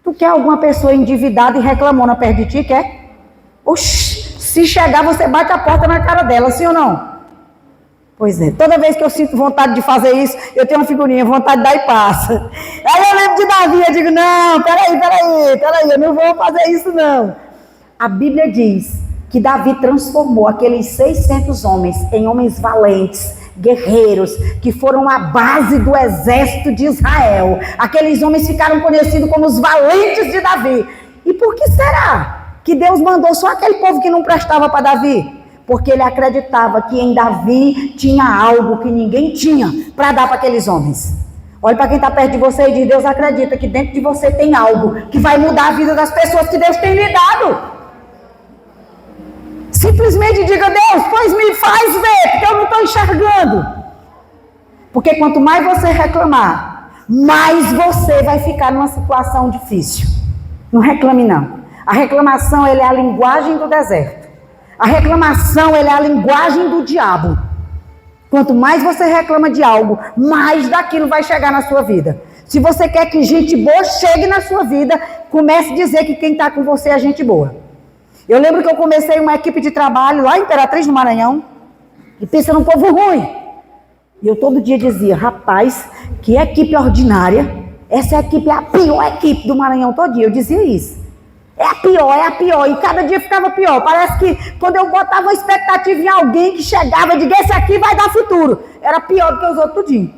tu quer alguma pessoa endividada e reclamona perto de ti, quer? Oxi, se chegar você bate a porta na cara dela, sim ou não? Pois é, toda vez que eu sinto vontade de fazer isso, eu tenho uma figurinha, vontade de dar e passa. Aí eu lembro de Davi, eu digo, não, peraí, eu não vou fazer isso não. A Bíblia diz que Davi transformou aqueles 600 homens em homens valentes, guerreiros, que foram a base do exército de Israel. Aqueles homens ficaram conhecidos como os valentes de Davi. E por que será que Deus mandou só aquele povo que não prestava para Davi? Porque ele acreditava que em Davi tinha algo que ninguém tinha para dar para aqueles homens. Olhe para quem está perto de você e diz, Deus acredita que dentro de você tem algo que vai mudar a vida das pessoas que Deus tem lhe dado. Simplesmente diga, Deus, pois me faz ver, porque eu não estou enxergando. Porque quanto mais você reclamar, mais você vai ficar numa situação difícil. Não reclame não. A reclamação ela é a linguagem do deserto. A reclamação ela é a linguagem do diabo. Quanto mais você reclama de algo, mais daquilo vai chegar na sua vida. Se você quer que gente boa chegue na sua vida, comece a dizer que quem está com você é gente boa. Eu lembro que eu comecei uma equipe de trabalho lá em Imperatriz, no Maranhão, e pensa num povo ruim. E eu todo dia dizia, rapaz, que equipe ordinária, essa equipe é a pior equipe do Maranhão todo dia. Eu dizia isso. É a pior, e cada dia ficava pior. Parece que quando eu botava uma expectativa em alguém que chegava, eu digo, esse aqui vai dar futuro. Era pior do que os outros tudinho.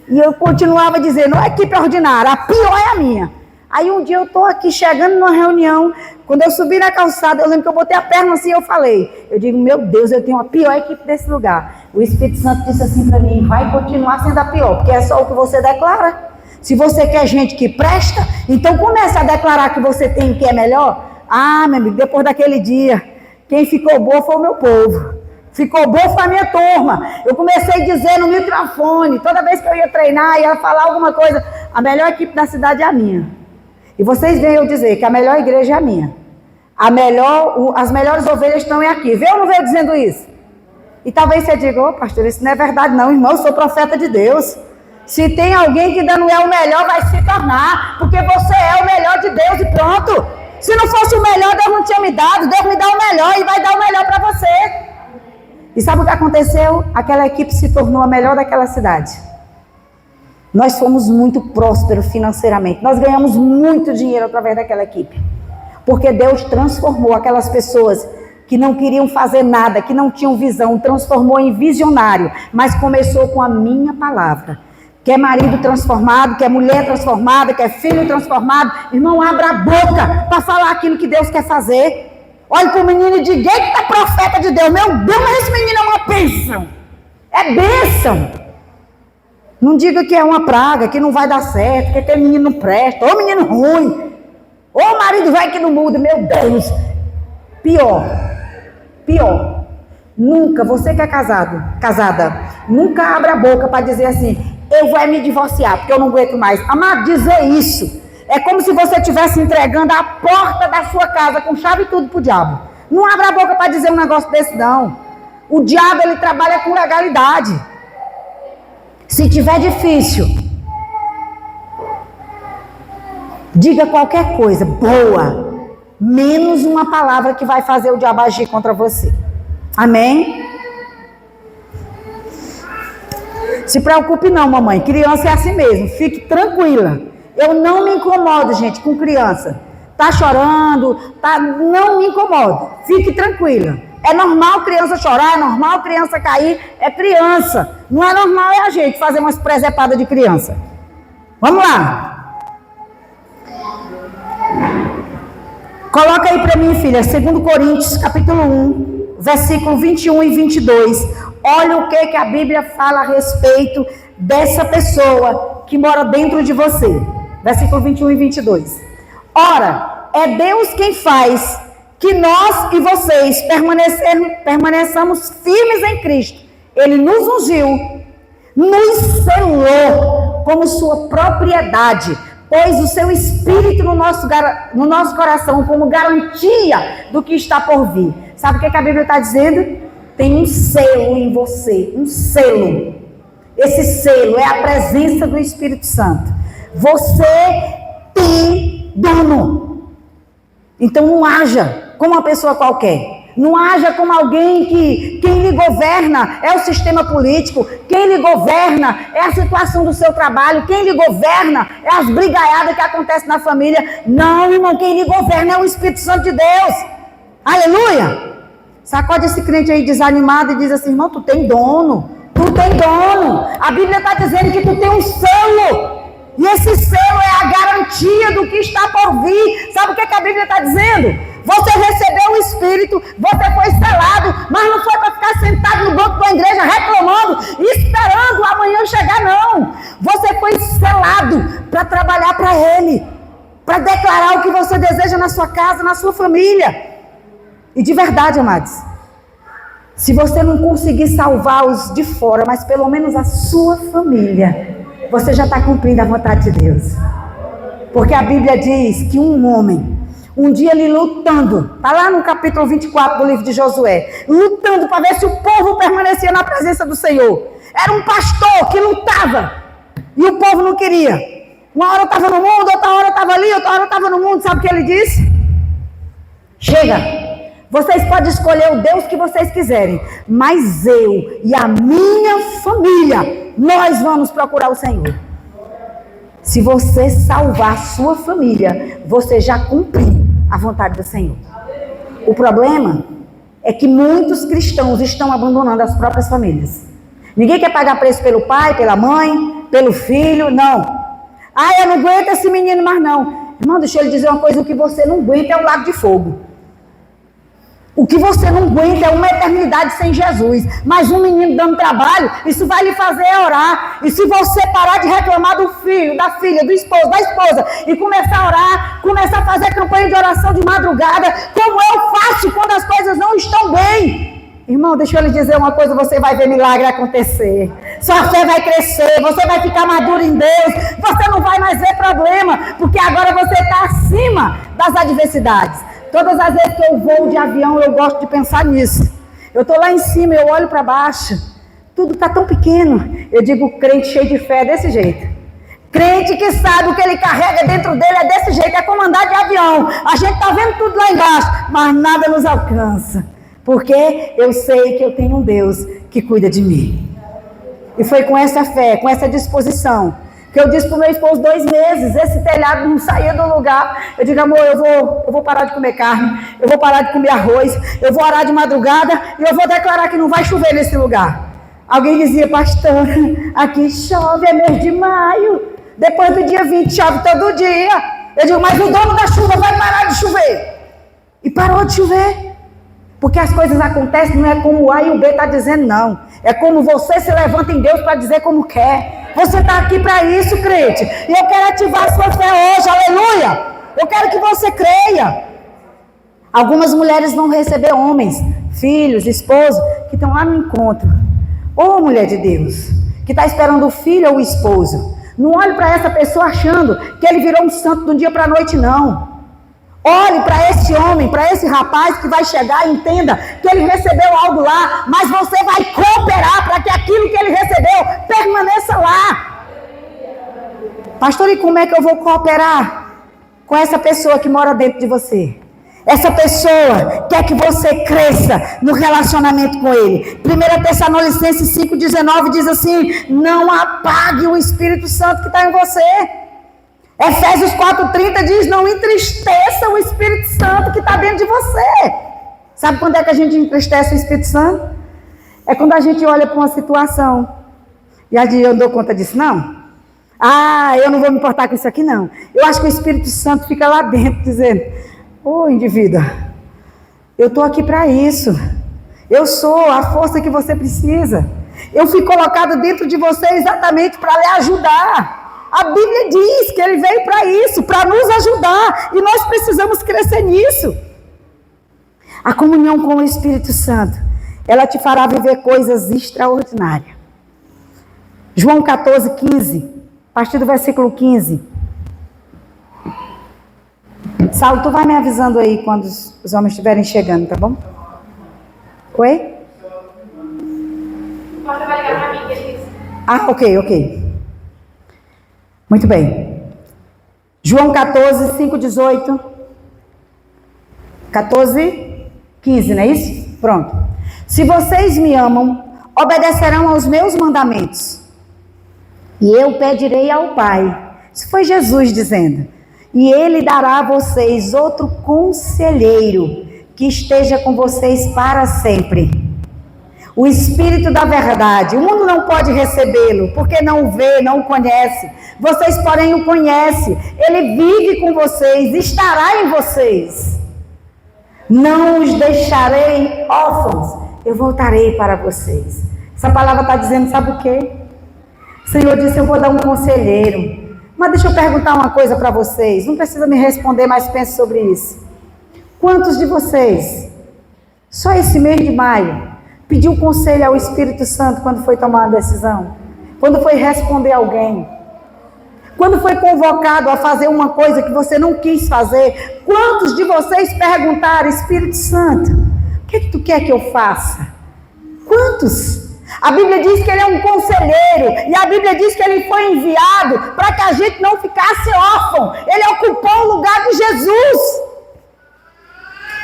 E eu continuava dizendo, não é equipe ordinária, a pior é a minha. Aí um dia eu estou aqui chegando numa reunião, quando eu subi na calçada, eu lembro que eu botei a perna assim e eu falei, eu digo, meu Deus, eu tenho a pior equipe desse lugar. O Espírito Santo disse assim para mim, vai continuar sendo a pior, porque é só o que você declara. Se você quer gente que presta, então comece a declarar que você tem o que é melhor. Ah, meu amigo, depois daquele dia, quem ficou boa foi o meu povo. Ficou boa foi a minha turma. Eu comecei a dizer no microfone, toda vez que eu ia treinar, ia falar alguma coisa, a melhor equipe da cidade é a minha. E vocês veem eu dizer que a melhor igreja é a minha. As melhores ovelhas estão aqui. Vê ou não veio dizendo isso? E talvez você diga, ô pastor, isso não é verdade não, irmão, eu sou profeta de Deus. Se tem alguém que ainda não é o melhor, vai se tornar, porque você é o melhor de Deus e pronto. Se não fosse o melhor, Deus não tinha me dado, Deus me dá o melhor e vai dar o melhor para você. E sabe o que aconteceu? Aquela equipe se tornou a melhor daquela cidade. Nós fomos muito prósperos financeiramente, nós ganhamos muito dinheiro através daquela equipe. Porque Deus transformou aquelas pessoas que não queriam fazer nada, que não tinham visão, transformou em visionário, mas começou com a minha palavra. Quer marido transformado, quer mulher transformada, quer filho transformado, irmão, abra a boca para falar aquilo que Deus quer fazer. Olhe para o menino e diga, eita profeta de Deus, meu Deus, mas esse menino é uma bênção. É bênção. Não diga que é uma praga, que não vai dar certo, que aquele menino não presta, ou menino ruim, ou marido velho que não muda, meu Deus. Pior. Nunca, você que é casada, nunca abra a boca para dizer assim, eu vou me divorciar, porque eu não aguento mais. Amado, dizer isso é como se você estivesse entregando a porta da sua casa com chave e tudo para o diabo. Não abra a boca para dizer um negócio desse, não. O diabo, ele trabalha com legalidade. Se tiver difícil, diga qualquer coisa boa, menos uma palavra que vai fazer o diabo agir contra você. Amém? Se preocupe não, mamãe. Criança é assim mesmo. Fique tranquila. Eu não me incomodo, gente, com criança. Tá chorando, não me incomodo. Fique tranquila. É normal criança chorar, é normal criança cair, é criança. Não é normal é a gente fazer umas presepadas de criança. Vamos lá. Coloca aí para mim, filha, 2 Coríntios, capítulo 1, versículo 21 e 22. Olha o que a Bíblia fala a respeito dessa pessoa que mora dentro de você. Versículo 21 e 22. Ora, é Deus quem faz que nós e vocês permaneçamos firmes em Cristo. Ele nos ungiu, nos selou como sua propriedade, pôs o seu Espírito no nosso coração como garantia do que está por vir. Sabe o que a Bíblia está dizendo? Tem um selo em você, um selo. Esse selo é a presença do Espírito Santo. Você tem dono. Então não haja como uma pessoa qualquer. Não haja como alguém que quem lhe governa é o sistema político, quem lhe governa é a situação do seu trabalho, quem lhe governa é as brigaiadas que acontecem na família. Não, irmão, quem lhe governa é o Espírito Santo de Deus. Aleluia! Sacode esse crente aí desanimado e diz assim, irmão, tu tem dono, tu tem dono. A Bíblia está dizendo que tu tem um selo. E esse selo é a garantia do que está por vir. Sabe o que a Bíblia está dizendo? Você recebeu o Espírito, você foi selado, mas não foi para ficar sentado no banco da igreja reclamando, esperando amanhã chegar, não. Você foi selado para trabalhar para Ele, para declarar o que você deseja na sua casa, na sua família. E de verdade, amados, se você não conseguir salvar os de fora, mas pelo menos a sua família, você já está cumprindo a vontade de Deus. Porque a Bíblia diz que um homem, um dia ele lutando, está lá no capítulo 24 do livro de Josué, lutando para ver se o povo permanecia na presença do Senhor. Era um pastor que lutava e o povo não queria. Uma hora estava no mundo, outra hora estava ali, outra hora estava no mundo. Sabe o que ele disse? Chega! Vocês podem escolher o Deus que vocês quiserem, mas eu e a minha família, nós vamos procurar o Senhor. Se você salvar a sua família, você já cumpriu a vontade do Senhor. O problema é que muitos cristãos estão abandonando as próprias famílias. Ninguém quer pagar preço pelo pai, pela mãe, pelo filho, não. Ah, eu não aguento esse menino mais não. Irmão, deixa eu lhe dizer uma coisa, o que você não aguenta é o lago de fogo. O que você não aguenta é uma eternidade sem Jesus. Mas um menino dando trabalho, isso vai lhe fazer orar. E se você parar de reclamar do filho, da filha, do esposo, da esposa, e começar a orar, começar a fazer campanha de oração de madrugada, como eu faço quando as coisas não estão bem. Irmão, deixa eu lhe dizer uma coisa, você vai ver milagre acontecer. Sua fé vai crescer, você vai ficar maduro em Deus, você não vai mais ver problema, porque agora você está acima das adversidades. Todas as vezes que eu vou de avião, eu gosto de pensar nisso. Eu estou lá em cima, eu olho para baixo, tudo está tão pequeno. Eu digo, crente cheio de fé é desse jeito. Crente que sabe o que ele carrega dentro dele é desse jeito, é como andar de avião. A gente está vendo tudo lá embaixo, mas nada nos alcança. Porque eu sei que eu tenho um Deus que cuida de mim. E foi com essa fé, com essa disposição, que eu disse para o meu esposo 2 meses, esse telhado não saía do lugar. Eu digo, amor, eu vou parar de comer carne, eu vou parar de comer arroz, eu vou orar de madrugada e eu vou declarar que não vai chover nesse lugar. Alguém dizia, pastor, aqui chove, é mês de maio, depois do dia 20 chove todo dia. Eu digo, mas o dono da chuva vai parar de chover. E parou de chover. Porque as coisas acontecem, não é como o A e o B está dizendo, não. É como você se levanta em Deus para dizer como quer. Você está aqui para isso, crente. E eu quero ativar a sua fé hoje, aleluia. Eu quero que você creia. Algumas mulheres vão receber homens, filhos, esposos, que estão lá no encontro. Ô mulher de Deus, que está esperando o filho ou o esposo. Não olhe para essa pessoa achando que ele virou um santo de um dia para a noite, não. Olhe para esse homem, para esse rapaz que vai chegar e entenda que ele recebeu algo lá, mas você vai cooperar para que aquilo que ele recebeu permaneça lá. Pastor, e como é que eu vou cooperar com essa pessoa que mora dentro de você? Essa pessoa quer que você cresça no relacionamento com ele. 1 Tessalonicenses 5,19 diz assim, não apague o Espírito Santo que está em você. Efésios 4,30 diz, não entristeça o Espírito Santo que está dentro de você. Sabe quando é que a gente entristece o Espírito Santo? É quando a gente olha para uma situação. E a gente, eu não dou conta disso, não? Ah, eu não vou me importar com isso aqui, não. Eu acho que o Espírito Santo fica lá dentro dizendo, ô indivíduo, eu estou aqui para isso. Eu sou a força que você precisa. Eu fui colocado dentro de você exatamente para lhe ajudar. A Bíblia diz que ele veio para isso, para nos ajudar. E nós precisamos crescer nisso. A comunhão com o Espírito Santo, ela te fará viver coisas extraordinárias. João 14, 15, a partir do versículo 15. Saulo, tu vai me avisando aí quando os homens estiverem chegando, tá bom? Oi? O pastor vai ligar pra mim, que ele disse. Ah, ok. Muito bem. João 14, 5, 18. 14, 15, não é isso? Pronto. Se vocês me amam, obedecerão aos meus mandamentos. E eu pedirei ao Pai. Isso foi Jesus dizendo. E Ele dará a vocês outro conselheiro, que esteja com vocês para sempre. O Espírito da verdade. O mundo não pode recebê-lo, porque não o vê, não o conhece. Vocês, porém, o conhecem. Ele vive com vocês, estará em vocês. Não os deixarei órfãos. Eu voltarei para vocês. Essa palavra está dizendo, sabe o quê? O Senhor disse, eu vou dar um conselheiro. Mas deixa eu perguntar uma coisa para vocês. Não precisa me responder, mas pense sobre isso. Quantos de vocês, só esse mês de maio, pediu conselho ao Espírito Santo quando foi tomar uma decisão? Quando foi responder alguém? Quando foi convocado a fazer uma coisa que você não quis fazer? Quantos de vocês perguntaram, Espírito Santo, o que tu quer que eu faça? Quantos? A Bíblia diz que ele é um conselheiro, e a Bíblia diz que ele foi enviado para que a gente não ficasse órfão. Ele ocupou o lugar de Jesus.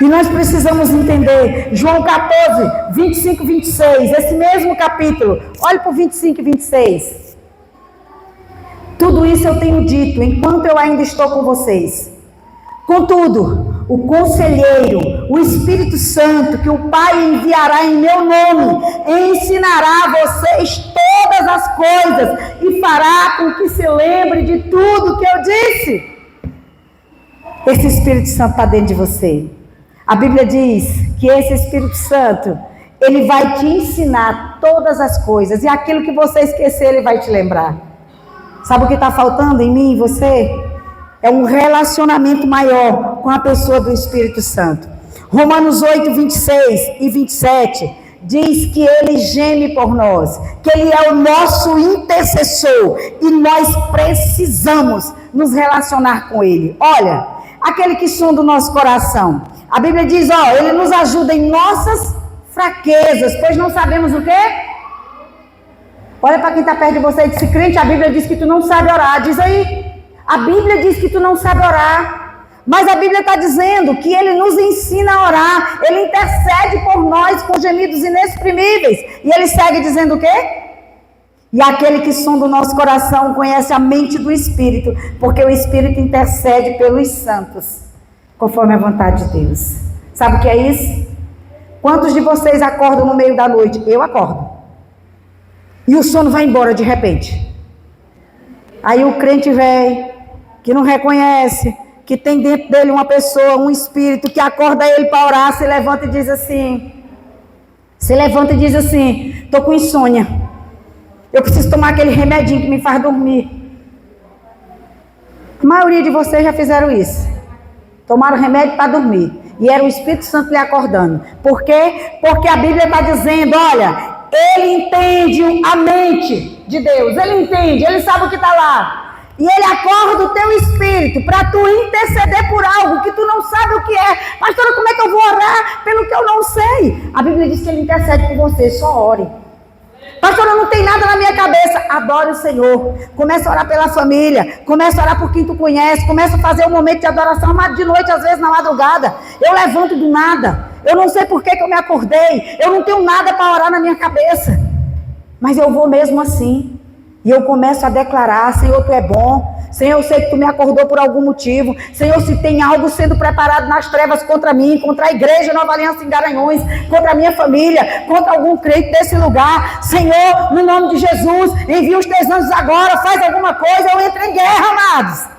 E nós precisamos entender, João 14, 25 e 26, esse mesmo capítulo, olhe para o 25 e 26. Tudo isso eu tenho dito, enquanto eu ainda estou com vocês. Contudo, o conselheiro, o Espírito Santo, que o Pai enviará em meu nome, ensinará a vocês todas as coisas e fará com que se lembre de tudo que eu disse. Esse Espírito Santo está dentro de você. A Bíblia diz que esse Espírito Santo, ele vai te ensinar todas as coisas, e aquilo que você esquecer, ele vai te lembrar. Sabe o que está faltando em mim e você? É um relacionamento maior com a pessoa do Espírito Santo. Romanos 8, 26 e 27 diz que ele geme por nós, que ele é o nosso intercessor, e nós precisamos nos relacionar com ele. Olha, aquele que sonda o nosso coração. A Bíblia diz, ele nos ajuda em nossas fraquezas, pois não sabemos o quê? Olha para quem está perto de você e diz, crente, a Bíblia diz que tu não sabe orar. Diz aí, a Bíblia diz que tu não sabe orar, mas a Bíblia está dizendo que ele nos ensina a orar, ele intercede por nós com gemidos inexprimíveis, e ele segue dizendo o quê? E aquele que sonda o nosso coração conhece a mente do Espírito, porque o Espírito intercede pelos santos, conforme a vontade de Deus. Sabe o que é isso? Quantos de vocês acordam no meio da noite? Eu acordo. E o sono vai embora de repente. Aí o crente velho, que não reconhece, que tem dentro dele uma pessoa, um espírito, que acorda ele para orar, se levanta e diz assim, estou com insônia. Eu preciso tomar aquele remedinho que me faz dormir. A maioria de vocês já fizeram isso. Tomaram remédio para dormir. E era o Espírito Santo lhe acordando. Por quê? Porque a Bíblia está dizendo, olha, ele entende a mente de Deus. Ele entende, ele sabe o que está lá. E ele acorda o teu espírito para tu interceder por algo que tu não sabe o que é. Pastora, como é que eu vou orar pelo que eu não sei? A Bíblia diz que ele intercede por você, só ore. Pastora, não tem nada na minha cabeça. Adore o Senhor. Começa a orar pela família. Começa a orar por quem tu conhece. Começa a fazer um momento de adoração. Mas de noite, às vezes, na madrugada. Eu levanto do nada. Eu não sei por que eu me acordei. Eu não tenho nada para orar na minha cabeça. Mas eu vou mesmo assim. E eu começo a declarar, Senhor, tu é bom. Senhor, eu sei que tu me acordou por algum motivo. Senhor, se tem algo sendo preparado nas trevas contra mim, contra a igreja Nova Aliança em Garanhuns, contra a minha família, contra algum crente desse lugar, Senhor, no nome de Jesus, envia os teus anjos agora, faz alguma coisa, eu entro em guerra, amados.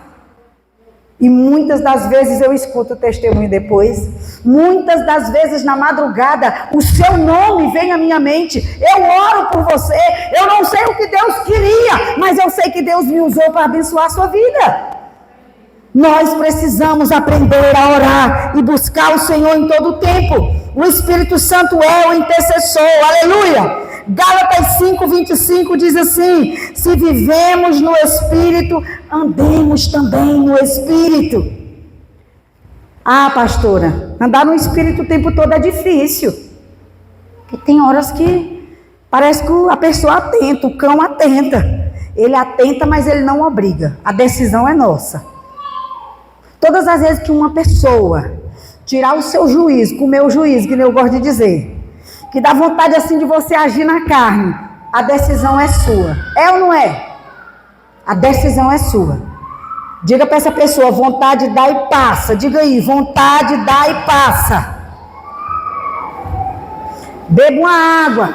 E muitas das vezes eu escuto o testemunho depois. Muitas das vezes na madrugada o seu nome vem à minha mente. Eu oro por você. Eu não sei o que Deus queria, mas eu sei que Deus me usou para abençoar a sua vida. Nós precisamos aprender a orar e buscar o Senhor em todo o tempo. O Espírito Santo é o intercessor. Aleluia! Gálatas 5:25 diz assim: se vivemos no Espírito, andemos também no Espírito. Ah, pastora, andar no Espírito o tempo todo é difícil. Porque tem horas que parece que a pessoa atenta, o cão atenta. Ele atenta, mas ele não obriga. A decisão é nossa. Todas as vezes que uma pessoa tirar o seu juízo, com o meu juízo, que eu gosto de dizer, que dá vontade assim de você agir na carne, a decisão é sua. É ou não é? A decisão é sua. Diga para essa pessoa: vontade dá e passa. Diga aí: vontade dá e passa. Beba uma água.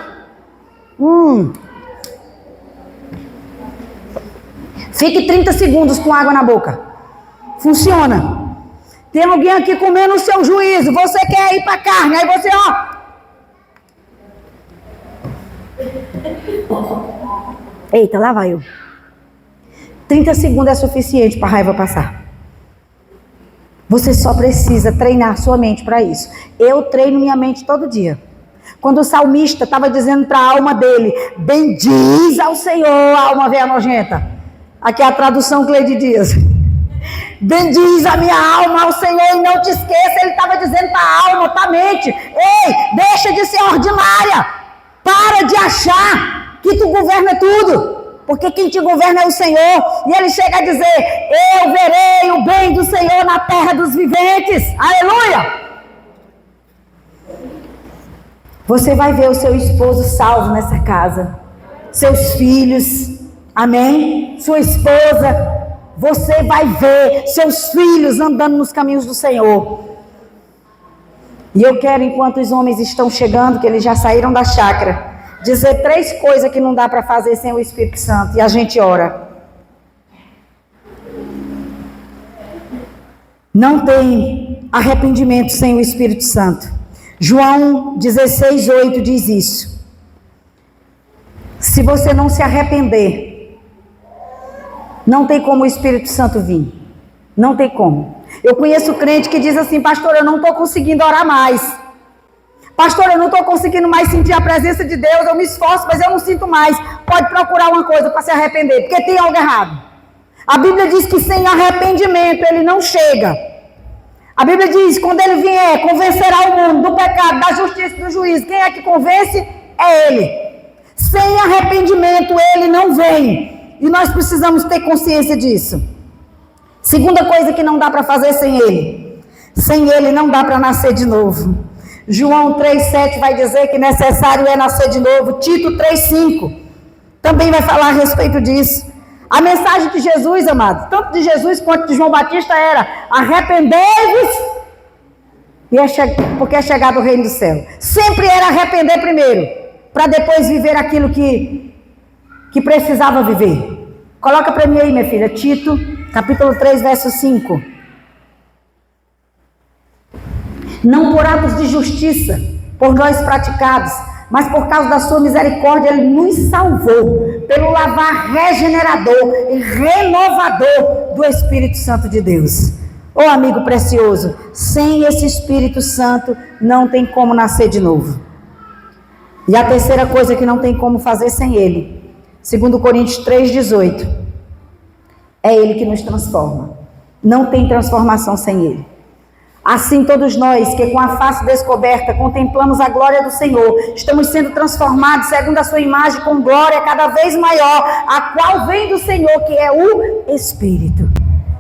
Fique 30 segundos com água na boca. Funciona. Tem alguém aqui comendo o seu juízo, você quer ir para a carne, aí você, eita, lá vai eu. 30 segundos é suficiente para a raiva passar. Você só precisa treinar sua mente para isso. Eu treino minha mente todo dia. Quando o salmista estava dizendo para a alma dele: bendiz ao Senhor, alma velha nojenta. Aqui é a tradução Cleide Dias. Bendiz a minha alma ao Senhor e não te esqueça. Ele estava dizendo para a alma, para a mente: ei, deixa de ser ordinária. Para de achar que tu governa tudo. Porque quem te governa é o Senhor. E ele chega a dizer: eu verei o bem do Senhor na terra dos viventes. Aleluia! Você vai ver o seu esposo salvo nessa casa. Seus filhos. Amém? Sua esposa. Você vai ver seus filhos andando nos caminhos do Senhor. E eu quero, enquanto os homens estão chegando, que eles já saíram da chácara, dizer 3 coisas que não dá para fazer sem o Espírito Santo. E a gente ora. Não tem arrependimento sem o Espírito Santo. João 16:8 diz isso. Se você não se arrepender, não tem como o Espírito Santo vir. Não tem como. Eu conheço crente que diz assim: pastor, eu não estou conseguindo orar mais. Pastor, eu não estou conseguindo mais sentir a presença de Deus. Eu me esforço, mas eu não sinto mais. Pode procurar uma coisa para se arrepender, porque tem algo errado. A Bíblia diz que sem arrependimento ele não chega. A Bíblia diz: quando ele vier, convencerá o mundo do pecado, da justiça e do juízo. Quem é que convence? É ele. Sem arrependimento ele não vem. E nós precisamos ter consciência disso. Segunda coisa que não dá para fazer sem ele. Sem ele não dá para nascer de novo. João 3,7 vai dizer que necessário é nascer de novo. Tito 3,5 também vai falar a respeito disso. A mensagem de Jesus, amado, tanto de Jesus quanto de João Batista era: arrependei-vos, porque é chegado o reino do céu. Sempre era arrepender primeiro, para depois viver aquilo que precisava viver. Coloca para mim aí, minha filha, Tito, capítulo 3, verso 5. Não por atos de justiça, por nós praticados, mas por causa da sua misericórdia, ele nos salvou, pelo lavar regenerador e renovador do Espírito Santo de Deus. Ô amigo precioso, sem esse Espírito Santo, não tem como nascer de novo. E a terceira coisa que não tem como fazer sem ele, 2 Coríntios 3,18, é ele que nos transforma. Não tem transformação sem ele. Assim todos nós, que com a face descoberta contemplamos a glória do Senhor, estamos sendo transformados segundo a sua imagem com glória cada vez maior, a qual vem do Senhor, que é o Espírito.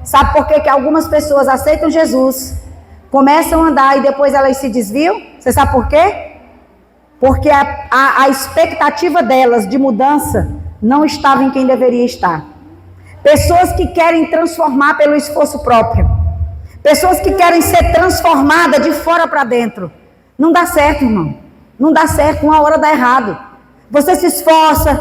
Sabe por que algumas pessoas aceitam Jesus, começam a andar e depois elas se desviam? Você sabe por quê? Porque a expectativa delas de mudança não estava em quem deveria estar. Pessoas que querem transformar pelo esforço próprio. Pessoas que querem ser transformadas de fora para dentro. Não dá certo, irmão. Não dá certo, uma hora dá errado. Você se esforça,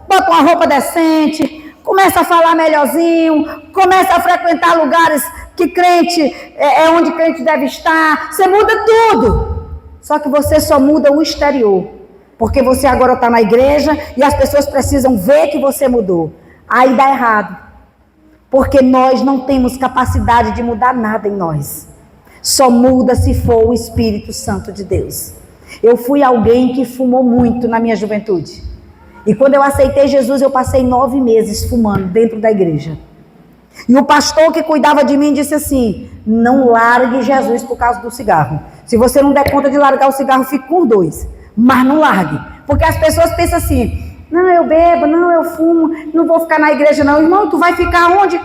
bota uma roupa decente, começa a falar melhorzinho, começa a frequentar lugares que crente é onde crente deve estar. Você muda tudo. Só que você só muda o exterior. Porque você agora está na igreja e as pessoas precisam ver que você mudou. Aí dá errado. Porque nós não temos capacidade de mudar nada em nós. Só muda se for o Espírito Santo de Deus. Eu fui alguém que fumou muito na minha juventude. E quando eu aceitei Jesus, eu passei 9 meses fumando dentro da igreja. E o pastor que cuidava de mim disse assim: não largue Jesus por causa do cigarro. Se você não der conta de largar o cigarro, fique com 2. Mas não largue. Porque as pessoas pensam assim: não, eu bebo, não, eu fumo, não vou ficar na igreja não. Irmão, tu vai ficar onde?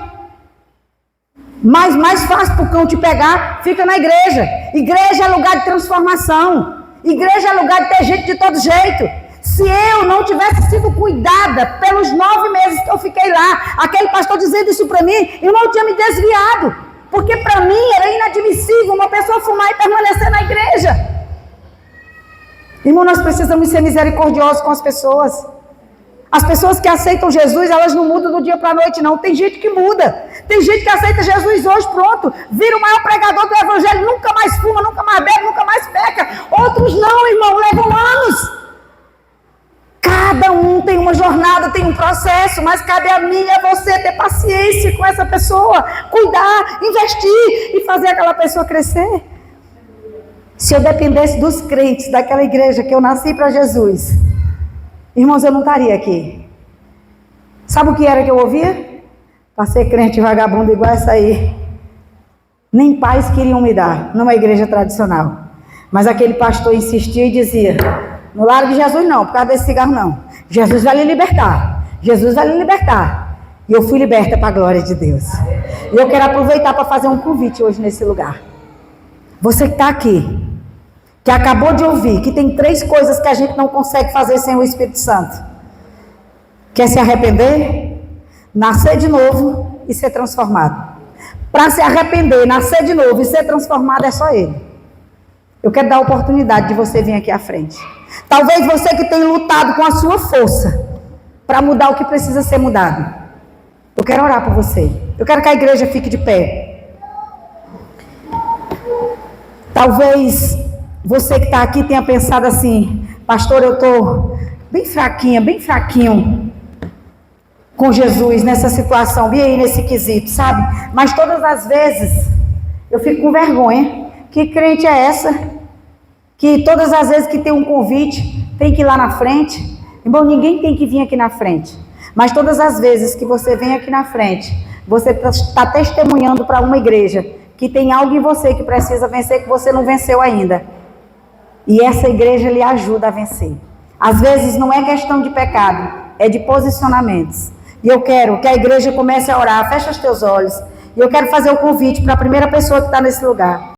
Mas mais fácil para o cão te pegar, fica na igreja. Igreja é lugar de transformação. Igreja é lugar de ter gente de todo jeito. Se eu não tivesse sido cuidada pelos 9 meses que eu fiquei lá, aquele pastor dizendo isso para mim, irmão, eu tinha me desviado. Porque para mim era inadmissível uma pessoa fumar e permanecer na igreja. Irmão, nós precisamos ser misericordiosos com as pessoas. As pessoas que aceitam Jesus, elas não mudam do dia para a noite, não. Tem gente que muda. Tem gente que aceita Jesus hoje, pronto. Vira o maior pregador do evangelho, nunca mais fuma, nunca mais bebe, nunca mais peca. Outros não, irmão, levam anos. Cada um tem uma jornada, tem um processo, mas cabe a mim e a você ter paciência com essa pessoa, cuidar, investir e fazer aquela pessoa crescer. Se eu dependesse dos crentes daquela igreja que eu nasci para Jesus, irmãos, eu não estaria aqui. Sabe o que era que eu ouvia? Para ser crente vagabundo igual essa aí, nem pais queriam me dar numa igreja tradicional. Mas aquele pastor insistia e dizia: não largue Jesus não, por causa desse cigarro não. Jesus vai lhe libertar. Jesus vai lhe libertar. E eu fui liberta para a glória de Deus. E eu quero aproveitar para fazer um convite hoje nesse lugar. Você que está aqui, que acabou de ouvir, que tem 3 coisas que a gente não consegue fazer sem o Espírito Santo. Quer se arrepender, nascer de novo e ser transformado. Para se arrepender, nascer de novo e ser transformado é só Ele. Eu quero dar a oportunidade de você vir aqui à frente. Talvez você que tem lutado com a sua força para mudar o que precisa ser mudado. Eu quero orar por você. Eu quero que a igreja fique de pé. Talvez você que está aqui tenha pensado assim: pastor, eu estou bem fraquinha, bem fraquinho com Jesus nessa situação, bem aí nesse quesito, sabe? Mas todas as vezes eu fico com vergonha. Que crente é essa? Que todas as vezes que tem um convite, tem que ir lá na frente. Irmão, ninguém tem que vir aqui na frente. Mas todas as vezes que você vem aqui na frente, você está testemunhando para uma igreja que tem algo em você que precisa vencer, que você não venceu ainda. E essa igreja lhe ajuda a vencer. Às vezes não é questão de pecado, é de posicionamentos. E eu quero que a igreja comece a orar. Fecha os teus olhos. E eu quero fazer o convite para a primeira pessoa que está nesse lugar.